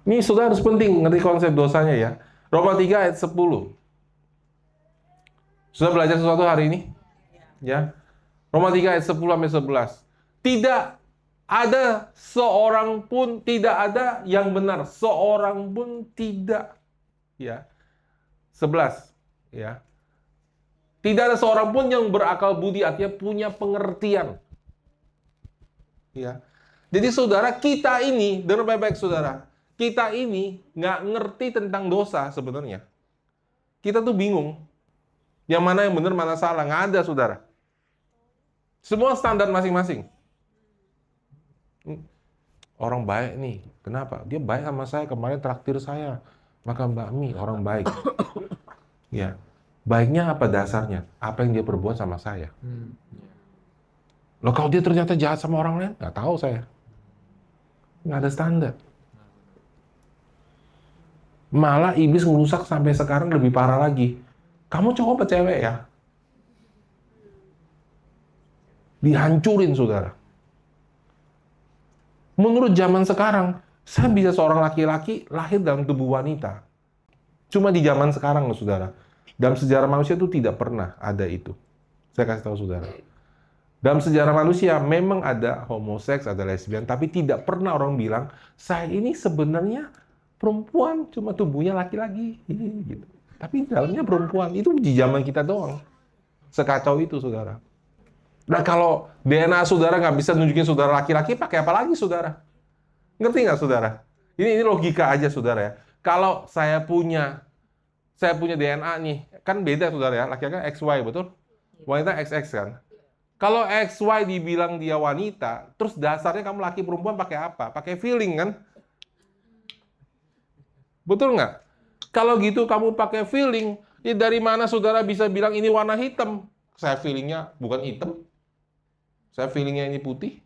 Ini saudara harus penting ngerti konsep dosanya ya. Roma 3 ayat 10. Sudah belajar sesuatu hari ini? Ya. Roma 3 ayat 10 sampai 11. Tidak ada seorang pun, tidak ada yang benar. Seorang pun tidak. Ya. 11. Ya. Tidak ada seorang pun yang berakal budi, artinya punya pengertian. Ya. Jadi saudara, kita ini, dengar baik-baik saudara, kita ini nggak ngerti tentang dosa sebenarnya. Kita tuh bingung. Yang mana yang benar, mana salah. Nggak ada saudara. Semua standar masing-masing. Orang baik nih, kenapa? Dia baik sama saya, kemarin traktir saya. Maka Mbak Mi, orang baik. Ya. Baiknya apa dasarnya? Apa yang dia perbuat sama saya? Loh kalau dia ternyata jahat sama orang lain, nggak tahu saya. Nggak ada standar. Malah iblis ngerusak sampai sekarang lebih parah lagi. Kamu cowok apa cewek ya? Dihancurin saudara. Menurut zaman sekarang, saya bisa seorang laki-laki lahir dalam tubuh wanita. Cuma di zaman sekarang loh saudara. Dalam sejarah manusia itu tidak pernah ada itu. Saya kasih tahu saudara. Dalam sejarah manusia memang ada homoseks, ada lesbian, tapi tidak pernah orang bilang, saya ini sebenarnya perempuan, cuma tubuhnya laki-laki. Gitu. Tapi dalamnya perempuan. Itu di zaman kita doang. Sekacau itu, saudara. Nah, kalau DNA saudara nggak bisa nunjukin saudara laki-laki, pakai apa lagi, saudara? Ngerti nggak, saudara? Ini logika aja, saudara ya. Kalau saya punya DNA nih, kan beda, saudara ya. Laki-laki kan XY, betul? Wanita XX kan? Kalau XY dibilang dia wanita, terus dasarnya kamu laki perempuan pakai apa? Pakai feeling kan? Betul nggak? Kalau gitu kamu pakai feeling, ya dari mana saudara bisa bilang ini warna hitam? Saya feelingnya bukan hitam. Saya feelingnya ini putih.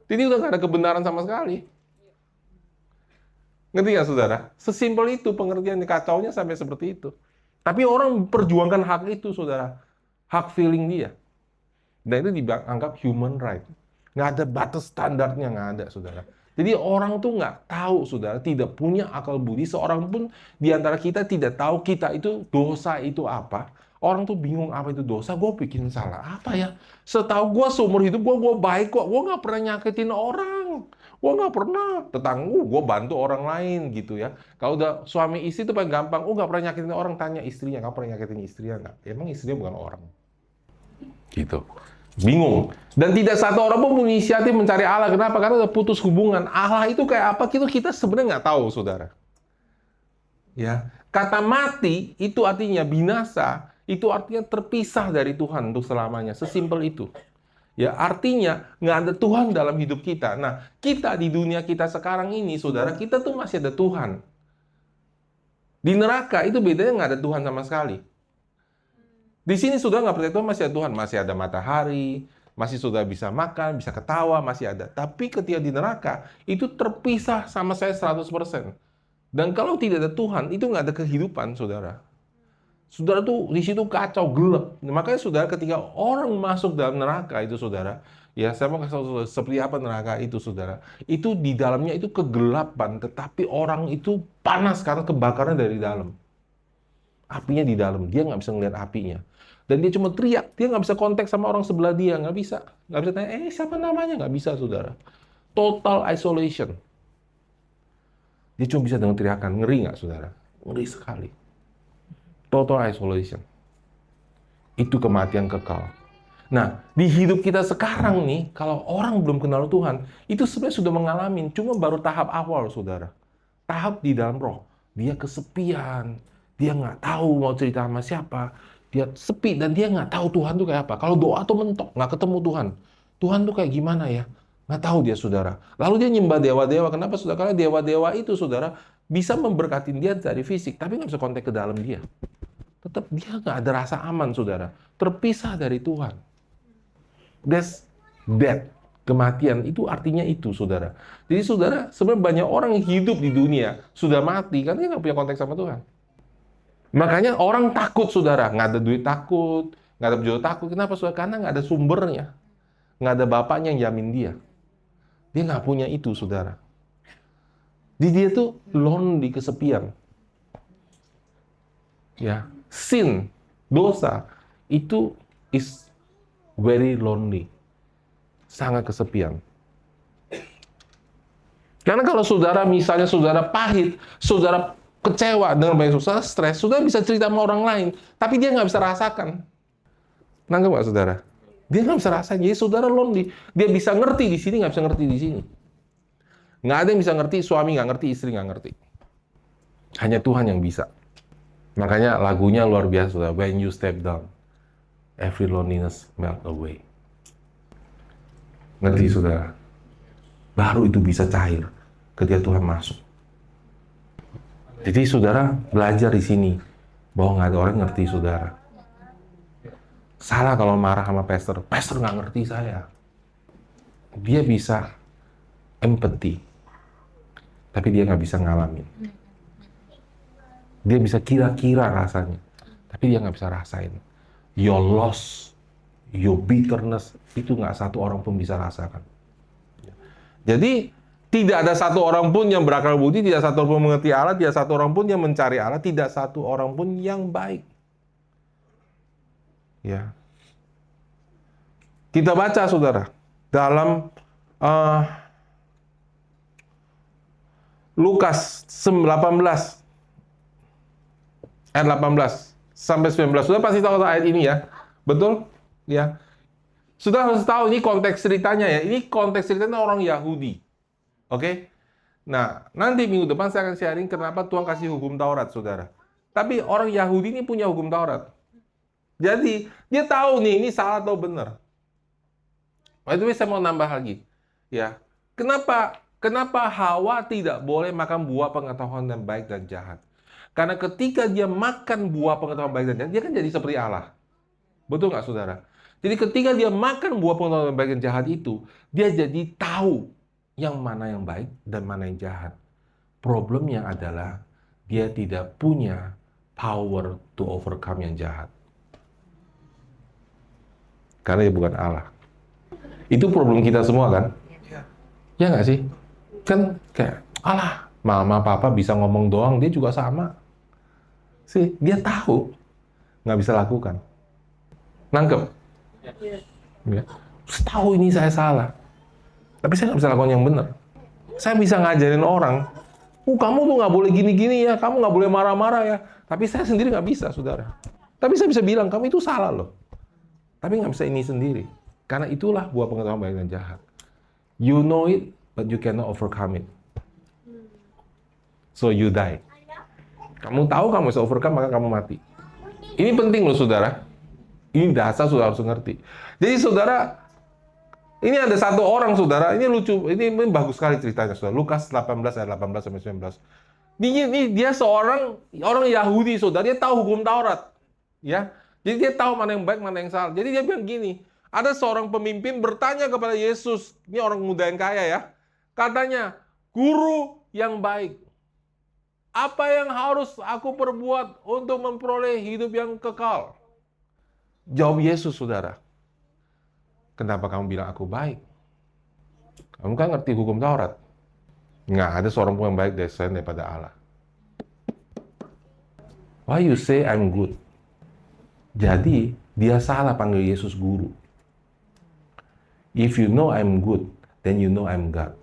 Jadi udah nggak ada kebenaran sama sekali. Ngerti nggak saudara? Sesimpel itu pengertian kacaunya sampai seperti itu. Tapi orang perjuangkan hak itu saudara. Hak feeling dia. Dan itu dianggap human right. Nggak ada batas standarnya, nggak ada saudara. Jadi orang tuh nggak tahu, saudara, tidak punya akal budi. Seorang pun di antara kita tidak tahu kita itu dosa itu apa. Orang tuh bingung apa itu dosa, gue bikin salah apa ya. Setahu gue seumur hidup gue baik kok, gue nggak pernah nyakitin orang. Gue nggak pernah, tetangga gue bantu orang lain gitu ya. Kalau udah suami istri itu paling gampang, nggak pernah nyakitin orang, tanya istrinya, nggak pernah nyakitin istrinya nggak? Emang istrinya bukan orang. Gitu. Bingung. Dan tidak satu orang pun punya inisiatif mencari Allah. Kenapa? Karena udah putus hubungan. Allah itu kayak apa? Kita sebenarnya nggak tahu, saudara. Ya, kata mati itu artinya binasa. Itu artinya terpisah dari Tuhan untuk selamanya. Sesimpel itu. Ya, artinya nggak ada Tuhan dalam hidup kita. Nah, kita di dunia kita sekarang ini, saudara, kita tuh masih ada Tuhan. Di neraka itu bedanya nggak ada Tuhan sama sekali. Di sini sudah nggak percaya Tuhan, masih ada Tuhan, masih ada matahari, masih sudah bisa makan, bisa ketawa, masih ada. Tapi ketika di neraka, itu terpisah sama saya 100%. Dan kalau tidak ada Tuhan, itu nggak ada kehidupan, saudara. Saudara tuh di situ kacau, gelap. Makanya saudara ketika orang masuk dalam neraka itu, saudara, ya saya mau kasih tahu saudara, seperti apa neraka itu, saudara. Itu di dalamnya itu kegelapan, tetapi orang itu panas karena kebakaran dari dalam. Apinya di dalam, dia nggak bisa ngeliat apinya. Dan dia cuma teriak, dia nggak bisa kontak sama orang sebelah dia, nggak bisa. Nggak bisa tanya, siapa namanya? Nggak bisa, saudara. Total isolation. Dia cuma bisa dengan teriakan, ngeri nggak, saudara? Ngeri sekali. Total isolation. Itu kematian kekal. Nah, di hidup kita sekarang nih, kalau orang belum kenal Tuhan, itu sebenarnya sudah mengalami, cuma baru tahap awal, saudara. Tahap di dalam roh. Dia kesepian, dia nggak tahu mau cerita sama siapa, dia sepi, dan dia nggak tahu Tuhan tuh kayak apa. Kalau doa tuh mentok, nggak ketemu Tuhan. Tuhan tuh kayak gimana ya? Nggak tahu dia, saudara. Lalu dia nyembah dewa-dewa. Kenapa, saudara? Karena dewa-dewa itu, saudara, bisa memberkatin dia dari fisik, tapi nggak bisa kontak ke dalam dia. Tetap dia nggak ada rasa aman, saudara. Terpisah dari Tuhan. That's death. Kematian itu artinya itu, saudara. Jadi, saudara, sebenarnya banyak orang yang hidup di dunia sudah mati karena dia nggak punya kontak sama Tuhan. Makanya orang takut, saudara. Nggak ada duit takut, nggak ada jodoh takut. Kenapa, saudara? Karena nggak ada sumbernya. Nggak ada bapaknya yang jamin dia. Dia nggak punya itu, saudara. Jadi dia tuh lonely, kesepian. Ya, sin, dosa, itu is very lonely. Sangat kesepian. Karena kalau saudara, misalnya saudara pahit, saudara kecewa dengan banyak saudara stres, saudara bisa cerita sama orang lain, tapi dia nggak bisa rasakan. Nangkep nggak, saudara? Dia nggak bisa rasain. Jadi saudara lonely. Dia bisa ngerti di sini, nggak bisa ngerti di sini. Nggak ada yang bisa ngerti, suami nggak ngerti, istri nggak ngerti. Hanya Tuhan yang bisa. Makanya lagunya luar biasa, saudara. When you step down, every loneliness melt away. Ngerti, saudara? Baru itu bisa cair ketika Tuhan masuk. Jadi saudara belajar di sini bahwa nggak ada orang ngerti saudara. Salah kalau marah sama pastor. Pastor nggak ngerti saya. Dia bisa empathy, tapi dia nggak bisa ngalamin. Dia bisa kira-kira rasanya, tapi dia nggak bisa rasain. Your loss, your bitterness, itu nggak satu orang pun bisa rasakan. Jadi, tidak ada satu orang pun yang berakal budi, tidak satu orang pun mengerti Allah, tidak satu orang pun yang mencari Allah, tidak satu orang pun yang baik. Ya. Kita baca, saudara, dalam Lukas 18, ayat 18 sampai 19. Sudah pasti tahu ayat ini ya. Betul? Ya. Sudah harus tahu ini konteks ceritanya ya. Ini konteks ceritanya orang Yahudi. Oke? Nah, nanti minggu depan saya akan sharing kenapa Tuhan kasih hukum Taurat, saudara. Tapi orang Yahudi ini punya hukum Taurat. Jadi, dia tahu nih, ini salah atau benar. Itu saya mau nambah lagi. Ya. Kenapa Hawa tidak boleh makan buah pengetahuan yang baik dan jahat? Karena ketika dia makan buah pengetahuan baik dan jahat, dia kan jadi seperti Allah. Betul nggak, saudara? Jadi ketika dia makan buah pengetahuan baik dan jahat itu, dia jadi tahu yang mana yang baik dan mana yang jahat. Problemnya adalah dia tidak punya power to overcome yang jahat. Karena dia bukan Allah. Itu problem kita semua kan? Ya nggak sih? Kan kayak, Allah, mama papa bisa ngomong doang, dia juga sama. Sih, dia tahu, nggak bisa lakukan. Nangkep? Ya. Tahu ini saya salah, tapi saya nggak bisa lakukan yang benar. Saya bisa ngajarin orang, kamu tuh nggak boleh gini-gini ya, kamu nggak boleh marah-marah ya. Tapi saya sendiri nggak bisa, saudara. Tapi saya bisa bilang, kamu itu salah loh. Tapi nggak bisa ini sendiri. Karena itulah buah pengetahuan baik dan jahat. You know it, but you cannot overcome it. So you die. Kamu tahu kamu bisa overcome, maka kamu mati. Ini penting loh, saudara. Ini dasar saudara harus ngerti. Jadi saudara, ini ada satu orang, saudara, ini lucu, ini bagus sekali ceritanya, saudara. Lukas 18 ayat 18 sampai 19. Ini dia seorang orang Yahudi, saudara. Dia tahu hukum Taurat, ya. Jadi dia tahu mana yang baik, mana yang salah. Jadi dia bilang gini, ada seorang pemimpin bertanya kepada Yesus, ini orang muda yang kaya ya. Katanya, guru yang baik, apa yang harus aku perbuat untuk memperoleh hidup yang kekal? Jawab Yesus, saudara. Kenapa kamu bilang aku baik? Kamu kan ngerti hukum Taurat. Nggak ada seorang pun yang baik daripada Allah. Why you say I'm good? Jadi, Dia salah panggil Yesus guru. If you know I'm good, then you know I'm God.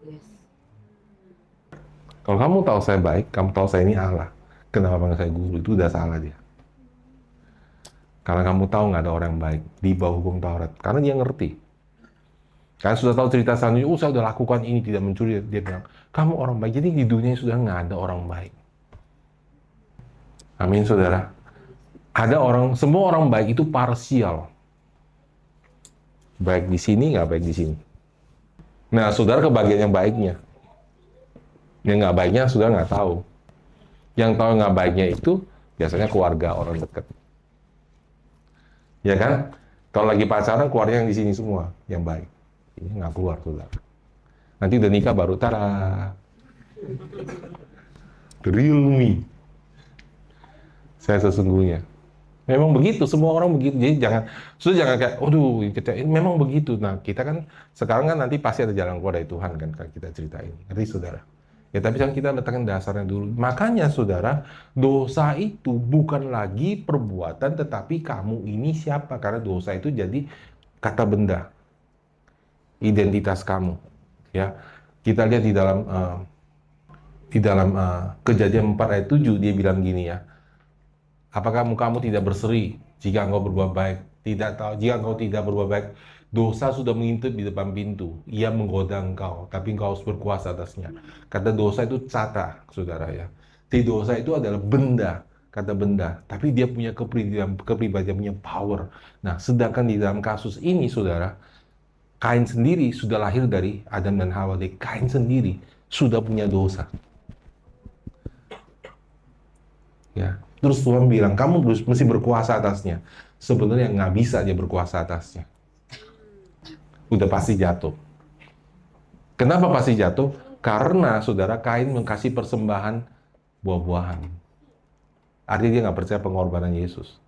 Kalau kamu tahu saya baik, kamu tahu saya ini Allah, kenapa panggil saya guru? Itu udah salah dia. Karena kamu tahu nggak ada orang yang baik di bawah hukum Taurat. Karena dia ngerti. Karena sudah tahu cerita selanjutnya, saya sudah lakukan ini, tidak mencuri. Dia bilang, kamu orang baik. Jadi di dunia sudah nggak ada orang baik. Amin, saudara. Ada orang, semua orang baik itu parsial. Baik di sini, nggak baik di sini. Nah, saudara kebagian yang baiknya. Yang nggak baiknya, saudara nggak tahu. Yang tahu nggak baiknya itu, biasanya keluarga, orang dekat. Ya kan? Kalau lagi pacaran, keluarnya yang di sini semua, yang baik. Ini nggak keluar, saudara. Nanti udah nikah baru, tada. The real me. Saya sesungguhnya. Memang begitu, semua orang begitu. Jadi sudah jangan kayak, aduh, memang begitu. Nah, kita kan, sekarang kan nanti pasti ada jalan keluar dari Tuhan, kan kita ceritain. Ngerti, saudara? Ya, tapi kan kita letakkan dasarnya dulu. Makanya, saudara, dosa itu bukan lagi perbuatan, tetapi kamu ini siapa? Karena dosa itu jadi kata benda. Identitas kamu. Ya, kita lihat di dalam Kejadian 4 ayat 7, dia bilang gini ya. Apakah kamu tidak berseri jika engkau berbuat baik? Tidak tahu, jika engkau tidak berbuat baik, dosa sudah mengintip di depan pintu. Ia menggoda engkau, tapi engkau harus berkuasa atasnya. Kata dosa itu cata, saudara ya. Di dosa itu adalah benda, kata benda. Tapi dia punya kepribadian, punya power. Nah, sedangkan di dalam kasus ini, saudara, Kain sendiri sudah lahir dari Adam dan Hawa. Kain sendiri sudah punya dosa. Ya. Terus Tuhan bilang, kamu mesti berkuasa atasnya. Sebenarnya nggak bisa dia berkuasa atasnya. Udah pasti jatuh. Kenapa pasti jatuh? Karena saudara, Kain mengkasih persembahan buah-buahan. Artinya dia nggak percaya pengorbanan Yesus.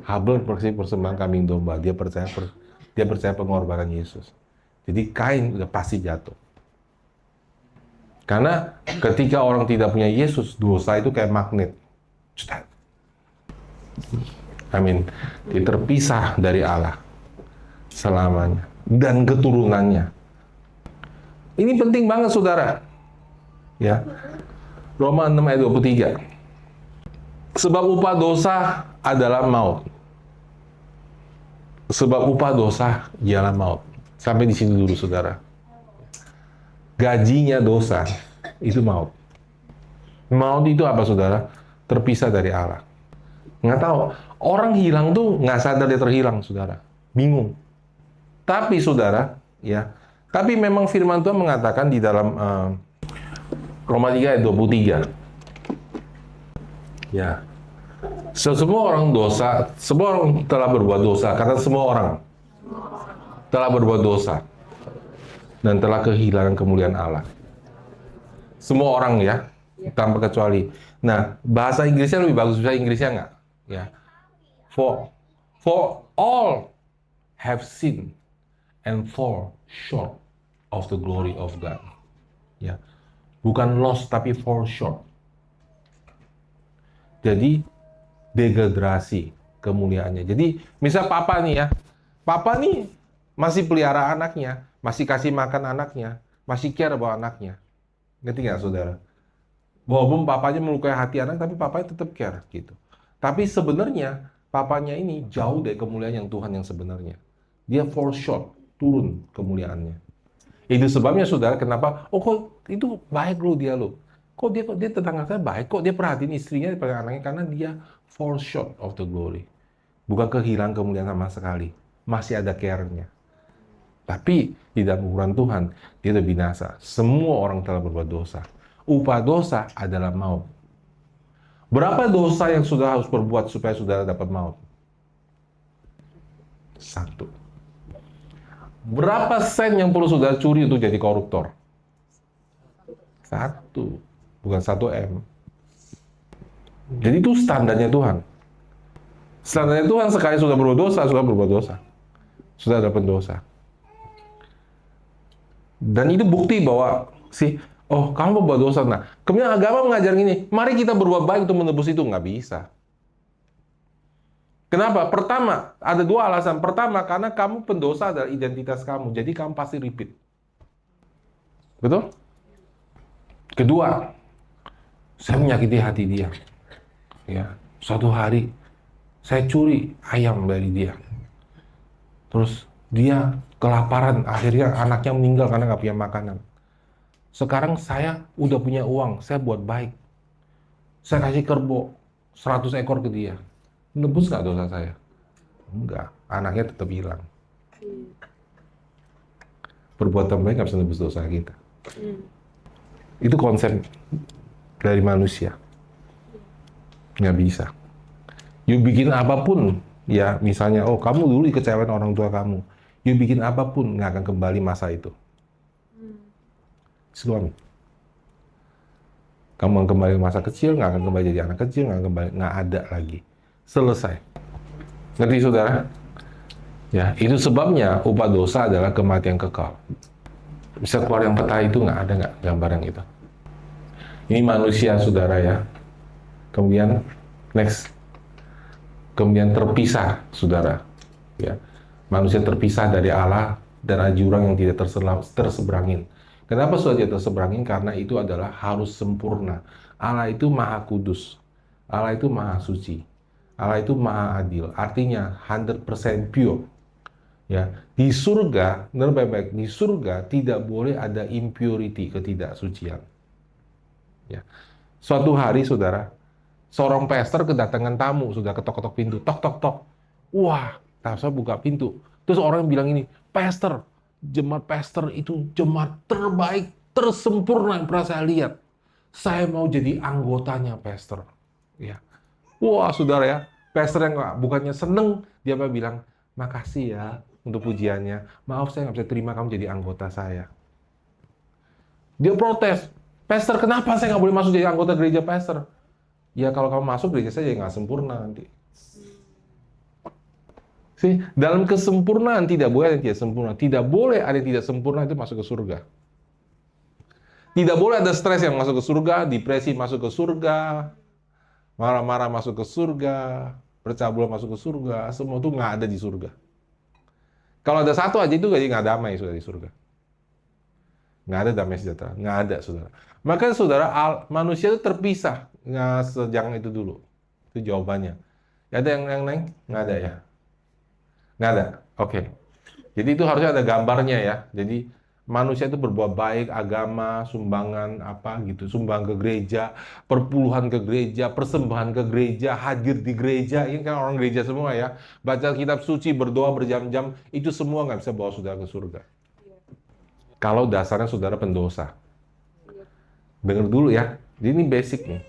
Habel percaya persembahan kambing domba. Dia percaya pengorbanan Yesus. Jadi Kain udah pasti jatuh. Karena ketika orang tidak punya Yesus, dosa itu kayak magnet. Amin. Dia terpisah dari Allah selamanya dan keturunannya. Ini penting banget, saudara. Ya. Roma 6 ayat 23. Sebab upah dosa adalah maut. Sebab upah dosa ialah maut. Sampai di sini dulu, saudara. Gajinya dosa itu maut. Maut itu apa, saudara? Terpisah dari Allah. Nggak tahu. Orang hilang tuh nggak sadar dia terhilang, saudara. Bingung. Tapi, saudara, ya. Tapi memang firman Tuhan mengatakan di dalam Roma 3 ayat 23. Ya. Semua orang dosa, semua orang telah berbuat dosa. Kata semua orang telah berbuat dosa dan telah kehilangan kemuliaan Allah. Semua orang ya, tanpa kecuali. Nah, bahasa Inggrisnya lebih bagus, bahasa Inggrisnya nggak? Ya. For all have sinned and fall short of the glory of God. Ya. Bukan lost tapi fall short. Jadi degradasi kemuliaannya. Jadi misal papa nih ya, papa nih masih pelihara anaknya, masih kasih makan anaknya, masih care bahwa anaknya. Ngerti nggak, saudara? Walaupun papanya melukai hati anak, tapi papanya tetap care gitu. Tapi sebenarnya papanya ini jauh dari kemuliaan yang Tuhan yang sebenarnya. Dia fall short, turun kemuliaannya. Itu sebabnya, saudara, kenapa? Oh, kok itu baik loh dia loh. Kok dia tetangga saya baik, kok dia perhatiin istrinya daripada anaknya, karena dia fall short of the glory. Bukan kehilangan kemuliaan sama sekali. Masih ada care-nya. Tapi di dalam ukuran Tuhan, dia sudah binasa. Semua orang telah berbuat dosa. Upah dosa adalah maut. Berapa dosa yang saudara harus berbuat supaya saudara dapat maut? 1. Berapa sen yang perlu saudara curi untuk jadi koruptor? 1. Bukan 1 M. Jadi itu standarnya Tuhan. Standarnya Tuhan, sekali sudah berbuat dosa, sudah berbuat dosa. Sudah dapat dosa. Dan itu bukti bahwa kamu berbuat dosa. Nah, kemudian agama mengajar gini, mari kita berbuat baik untuk menebus itu. Nggak bisa. Kenapa? Pertama, ada dua alasan. Pertama, karena kamu pendosa adalah identitas kamu, jadi kamu pasti repeat. Betul? Kedua, saya menyakiti hati dia. Ya, suatu hari saya curi ayam dari dia. Terus dia kelaparan, akhirnya anaknya meninggal karena nggak punya makanan. Sekarang saya udah punya uang, saya buat baik. Saya kasih kerbau 100 ekor ke dia. Nebus nggak dosa saya? Enggak, anaknya tetap hilang. Perbuatan baik nggak bisa nebus dosa kita. Itu konsep dari manusia. Nggak bisa. You bikin apapun, ya misalnya, oh kamu dulu dikecewain orang tua kamu. You bikin apapun, nggak akan kembali masa itu. Suami. Kamu kembali masa kecil, nggak akan kembali jadi anak kecil, nggak ada lagi. Selesai. Ngerti saudara? Ya, itu sebabnya upah dosa adalah kematian kekal. Bisa keluar yang peta itu nggak ada nggak gambar yang itu? Ini manusia saudara ya. Kemudian next. Kemudian terpisah, saudara. Ya, manusia terpisah dari Allah dan ada jurang yang tidak terseberangin. Kenapa sudah tidak terseberangin? Karena itu adalah harus sempurna. Allah itu maha kudus. Allah itu maha suci. Allah itu maha adil. Artinya 100% pure. Ya, di surga, benar baik-baik, di surga tidak boleh ada impurity, ketidaksucian. Ya. Suatu hari, saudara, seorang pastor kedatangan tamu, sudah ketok-ketok pintu, tok-tok-tok. Wah, saya buka pintu. Terus orang bilang ini, pastor, jemaat pastor itu jemaat terbaik, tersempurna yang pernah saya lihat. Saya mau jadi anggotanya pastor. Ya. Wah, saudara ya, pastor yang bukannya seneng, dia bilang, makasih ya untuk pujiannya. Maaf, saya nggak bisa terima kamu jadi anggota saya. Dia protes, pastor, kenapa saya nggak boleh masuk jadi anggota gereja pastor? Ya kalau kamu masuk gereja saya nggak sempurna nanti. See, dalam kesempurnaan tidak boleh ada yang tidak sempurna. Tidak boleh ada yang tidak sempurna itu masuk ke surga. Tidak boleh ada stres yang masuk ke surga, depresi masuk ke surga, marah-marah masuk ke surga, percabulan masuk ke surga. Semua itu nggak ada di surga. Kalau ada satu aja itu nggak damai sudah di surga. Nggak ada damai sejahtera, nggak ada saudara. Maka saudara, manusia itu terpisah. Nggak, jangan itu dulu. Itu jawabannya. Ada yang lain? Nggak ada ya? Nggak ada? Oke. Jadi itu harusnya ada gambarnya ya. Jadi manusia itu berbuat baik, agama, sumbangan, apa gitu. Sumbang ke gereja, perpuluhan ke gereja, persembahan ke gereja, hadir di gereja. Ini kan orang gereja semua ya. Baca kitab suci, berdoa berjam-jam. Itu semua nggak bisa bawa saudara ke surga. Kalau dasarnya saudara pendosa. Dengar dulu ya. Ini basic nih.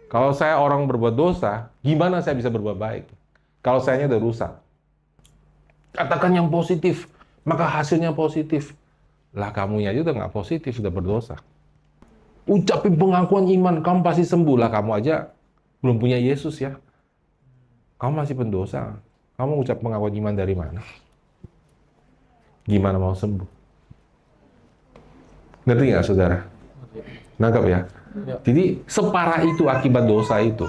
Kalau saya orang berbuat dosa, gimana saya bisa berbuat baik? Kalau sayanya udah rusak. Katakan yang positif, maka hasilnya positif. Lah kamunya aja udah nggak positif, sudah berdosa. Ucapin pengakuan iman, kamu pasti sembuh. Lah kamu aja belum punya Yesus ya. Kamu masih pendosa. Kamu ucap pengakuan iman dari mana? Gimana mau sembuh? Ngerti nggak saudara? Nangkap ya? Jadi separah itu akibat dosa itu.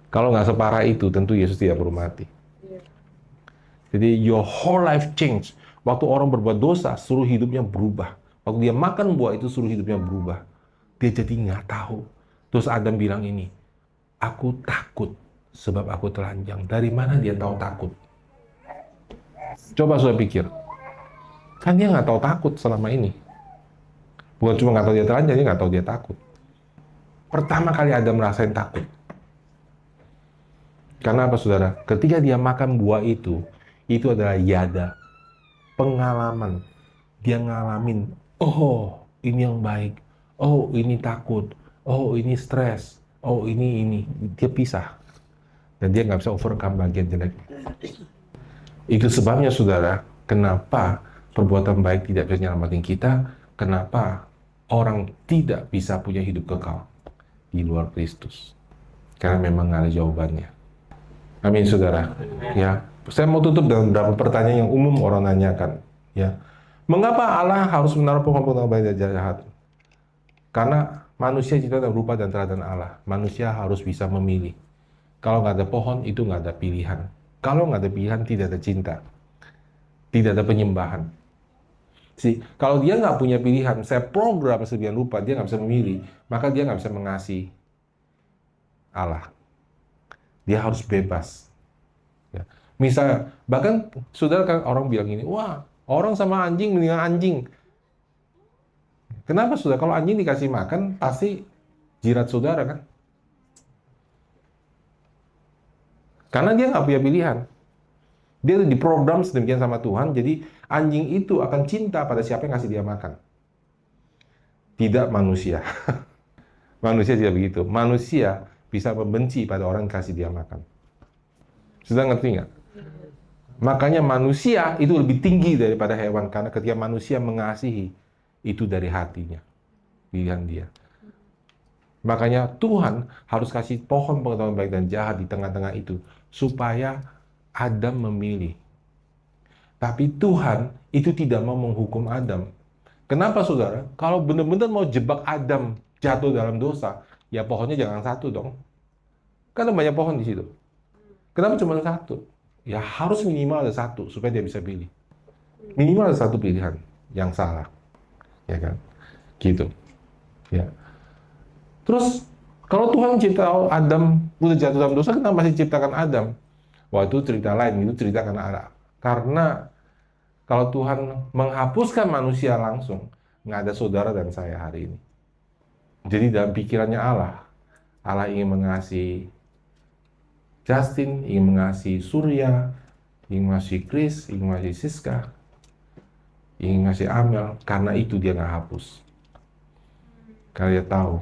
Kalau nggak separah itu, tentu Yesus tidak perlu mati. Jadi your whole life change. Waktu orang berbuat dosa, seluruh hidupnya berubah. Waktu dia makan buah itu, seluruh hidupnya berubah. Dia jadi nggak tahu. Terus Adam bilang ini, aku takut sebab aku telanjang. Dari mana dia tahu takut? Coba sudah pikir. Kan dia nggak tahu takut selama ini. Bukan cuma nggak tahu dia telanjang, dia nggak tahu dia takut. Pertama kali Adam merasain takut. Karena apa saudara? Ketika dia makan buah itu adalah yada. Pengalaman. Dia ngalamin, oh ini yang baik. Oh ini takut. Oh ini stres. Oh ini. Dia pisah. Dan dia nggak bisa overcome bagian jelek. Itu sebabnya saudara, kenapa perbuatan baik tidak bisa nyelamatin kita. Kenapa orang tidak bisa punya hidup kekal di luar Kristus? Karena memang nggak ada jawabannya. Amin, saudara. Ya, saya mau tutup dengan beberapa pertanyaan yang umum orang nanyakan. Ya, mengapa Allah harus menaruh pengampun baik dan jahat? Karena manusia ciptaan rupa dan teladan Allah. Manusia harus bisa memilih. Kalau nggak ada pohon, itu nggak ada pilihan. Kalau nggak ada pilihan, tidak ada cinta. Tidak ada penyembahan. Kalau dia nggak punya pilihan, saya program sedemikian rupa, dia nggak bisa memilih, maka dia nggak bisa mengasihi Allah. Dia harus bebas. Ya. Misalnya, bahkan saudara kan orang bilang ini, wah, orang sama anjing mendingan anjing. Kenapa saudara? Kalau anjing dikasih makan, pasti jirat saudara kan? Karena dia nggak punya pilihan. Dia diprogram sedemikian sama Tuhan, jadi anjing itu akan cinta pada siapa yang kasih dia makan. Tidak manusia. Manusia tidak begitu. Manusia bisa membenci pada orang yang kasih dia makan. Sudah ngerti nggak? Makanya manusia itu lebih tinggi daripada hewan, karena ketika manusia mengasihi, itu dari hatinya, pilihan dia. Makanya Tuhan harus kasih pohon pengetahuan baik dan jahat di tengah-tengah itu, supaya Adam memilih. Tapi Tuhan itu tidak mau menghukum Adam. Kenapa saudara? Kalau benar-benar mau jebak Adam jatuh dalam dosa, ya pohonnya jangan satu dong. Kan ada banyak pohon di situ. Kenapa cuma satu? Ya harus minimal ada satu supaya dia bisa pilih. Minimal ada satu pilihan yang salah, ya kan? Gitu. Ya. Terus kalau Tuhan cipta Adam udah jatuh dalam dosa, kenapa masih ciptakan Adam? Wah, itu cerita lain, itu cerita karena kalau Tuhan menghapuskan manusia langsung, nggak ada saudara dan saya hari ini. Jadi dalam pikirannya Allah, Allah ingin mengasihi Justin, ingin mengasihi Surya, ingin mengasihi Chris, ingin mengasihi Siska, ingin mengasihi Amel. Karena itu dia nggak hapus. Karena dia tahu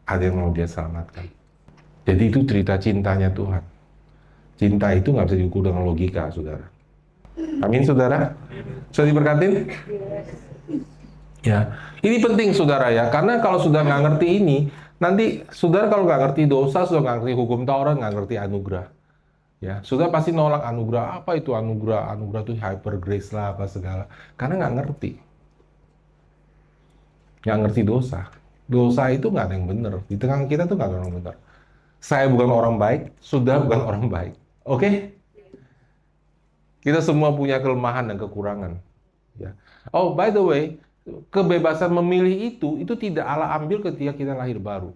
ada yang mau dia selamatkan. Jadi itu cerita cintanya Tuhan. Cinta itu nggak bisa diukur dengan logika, saudara. Amin, saudara. Sudah diberkatin? Ya, ini penting, saudara ya. Karena kalau sudah nggak ngerti ini, nanti saudara kalau nggak ngerti dosa, sudah nggak ngerti hukum Taurat, nggak ngerti anugerah. Ya, saudara pasti nolak anugerah. Apa itu anugerah? Anugerah itu hyper grace lah, apa segala. Karena nggak ngerti. Nggak ngerti dosa. Dosa itu nggak ada yang benar. Di tengah kita tuh nggak ada yang benar. Saya bukan orang baik, saudara bukan orang baik. Oke? Kita semua punya kelemahan dan kekurangan. Ya. Oh, by the way, kebebasan memilih itu tidak Allah ambil ketika kita lahir baru.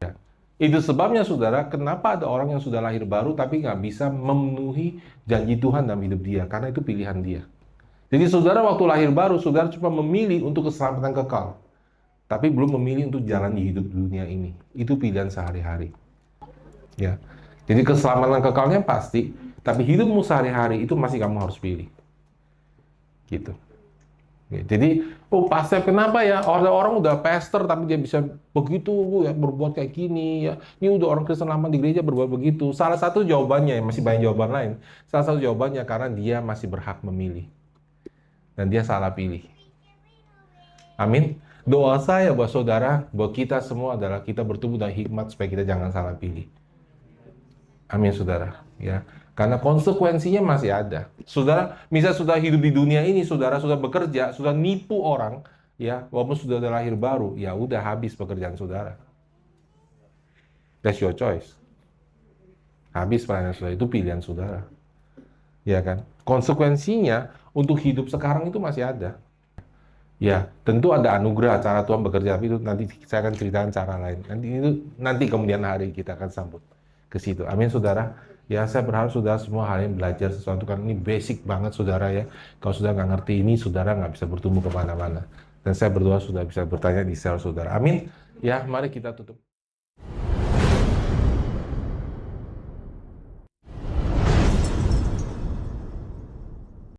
Ya. Itu sebabnya, saudara, kenapa ada orang yang sudah lahir baru tapi nggak bisa memenuhi janji Tuhan dalam hidup dia, karena itu pilihan dia. Jadi saudara waktu lahir baru, saudara cuma memilih untuk keselamatan kekal, tapi belum memilih untuk jalan di hidup dunia ini. Itu pilihan sehari-hari. Ya. Jadi keselamatan kekalnya pasti, tapi hidupmu sehari-hari itu masih kamu harus pilih. Gitu. Jadi, oh pastor kenapa ya? Orang udah pastor tapi dia bisa begitu ya, berbuat kayak gini ya. Ini udah orang Kristen lama di gereja berbuat begitu. Salah satu jawabannya, masih banyak jawaban lain. Salah satu jawabannya karena dia masih berhak memilih. Dan dia salah pilih. Amin. Doa saya buat saudara, buat kita semua adalah kita bertumbuh dalam hikmat supaya kita jangan salah pilih. Amin, saudara. Ya. Karena konsekuensinya masih ada. Saudara, misalnya sudah hidup di dunia ini, saudara sudah bekerja, sudah nipu orang, ya, walaupun sudah ada lahir baru, ya udah habis pekerjaan saudara. That's your choice. Habis pelayanan saudara, itu pilihan saudara. Ya kan? Konsekuensinya untuk hidup sekarang itu masih ada. Ya, tentu ada anugerah cara Tuhan bekerja, tapi itu nanti saya akan ceritakan cara lain. Nanti kemudian hari kita akan sambut ke situ. Amin, saudara. Ya, saya berharap saudara semua hari ini belajar sesuatu, karena ini basic banget, saudara ya. Kalau sudah nggak ngerti ini, saudara nggak bisa bertumbuh kemana-mana. Dan saya berdoa sudah bisa bertanya di sel saudara. Amin. Ya, mari kita tutup.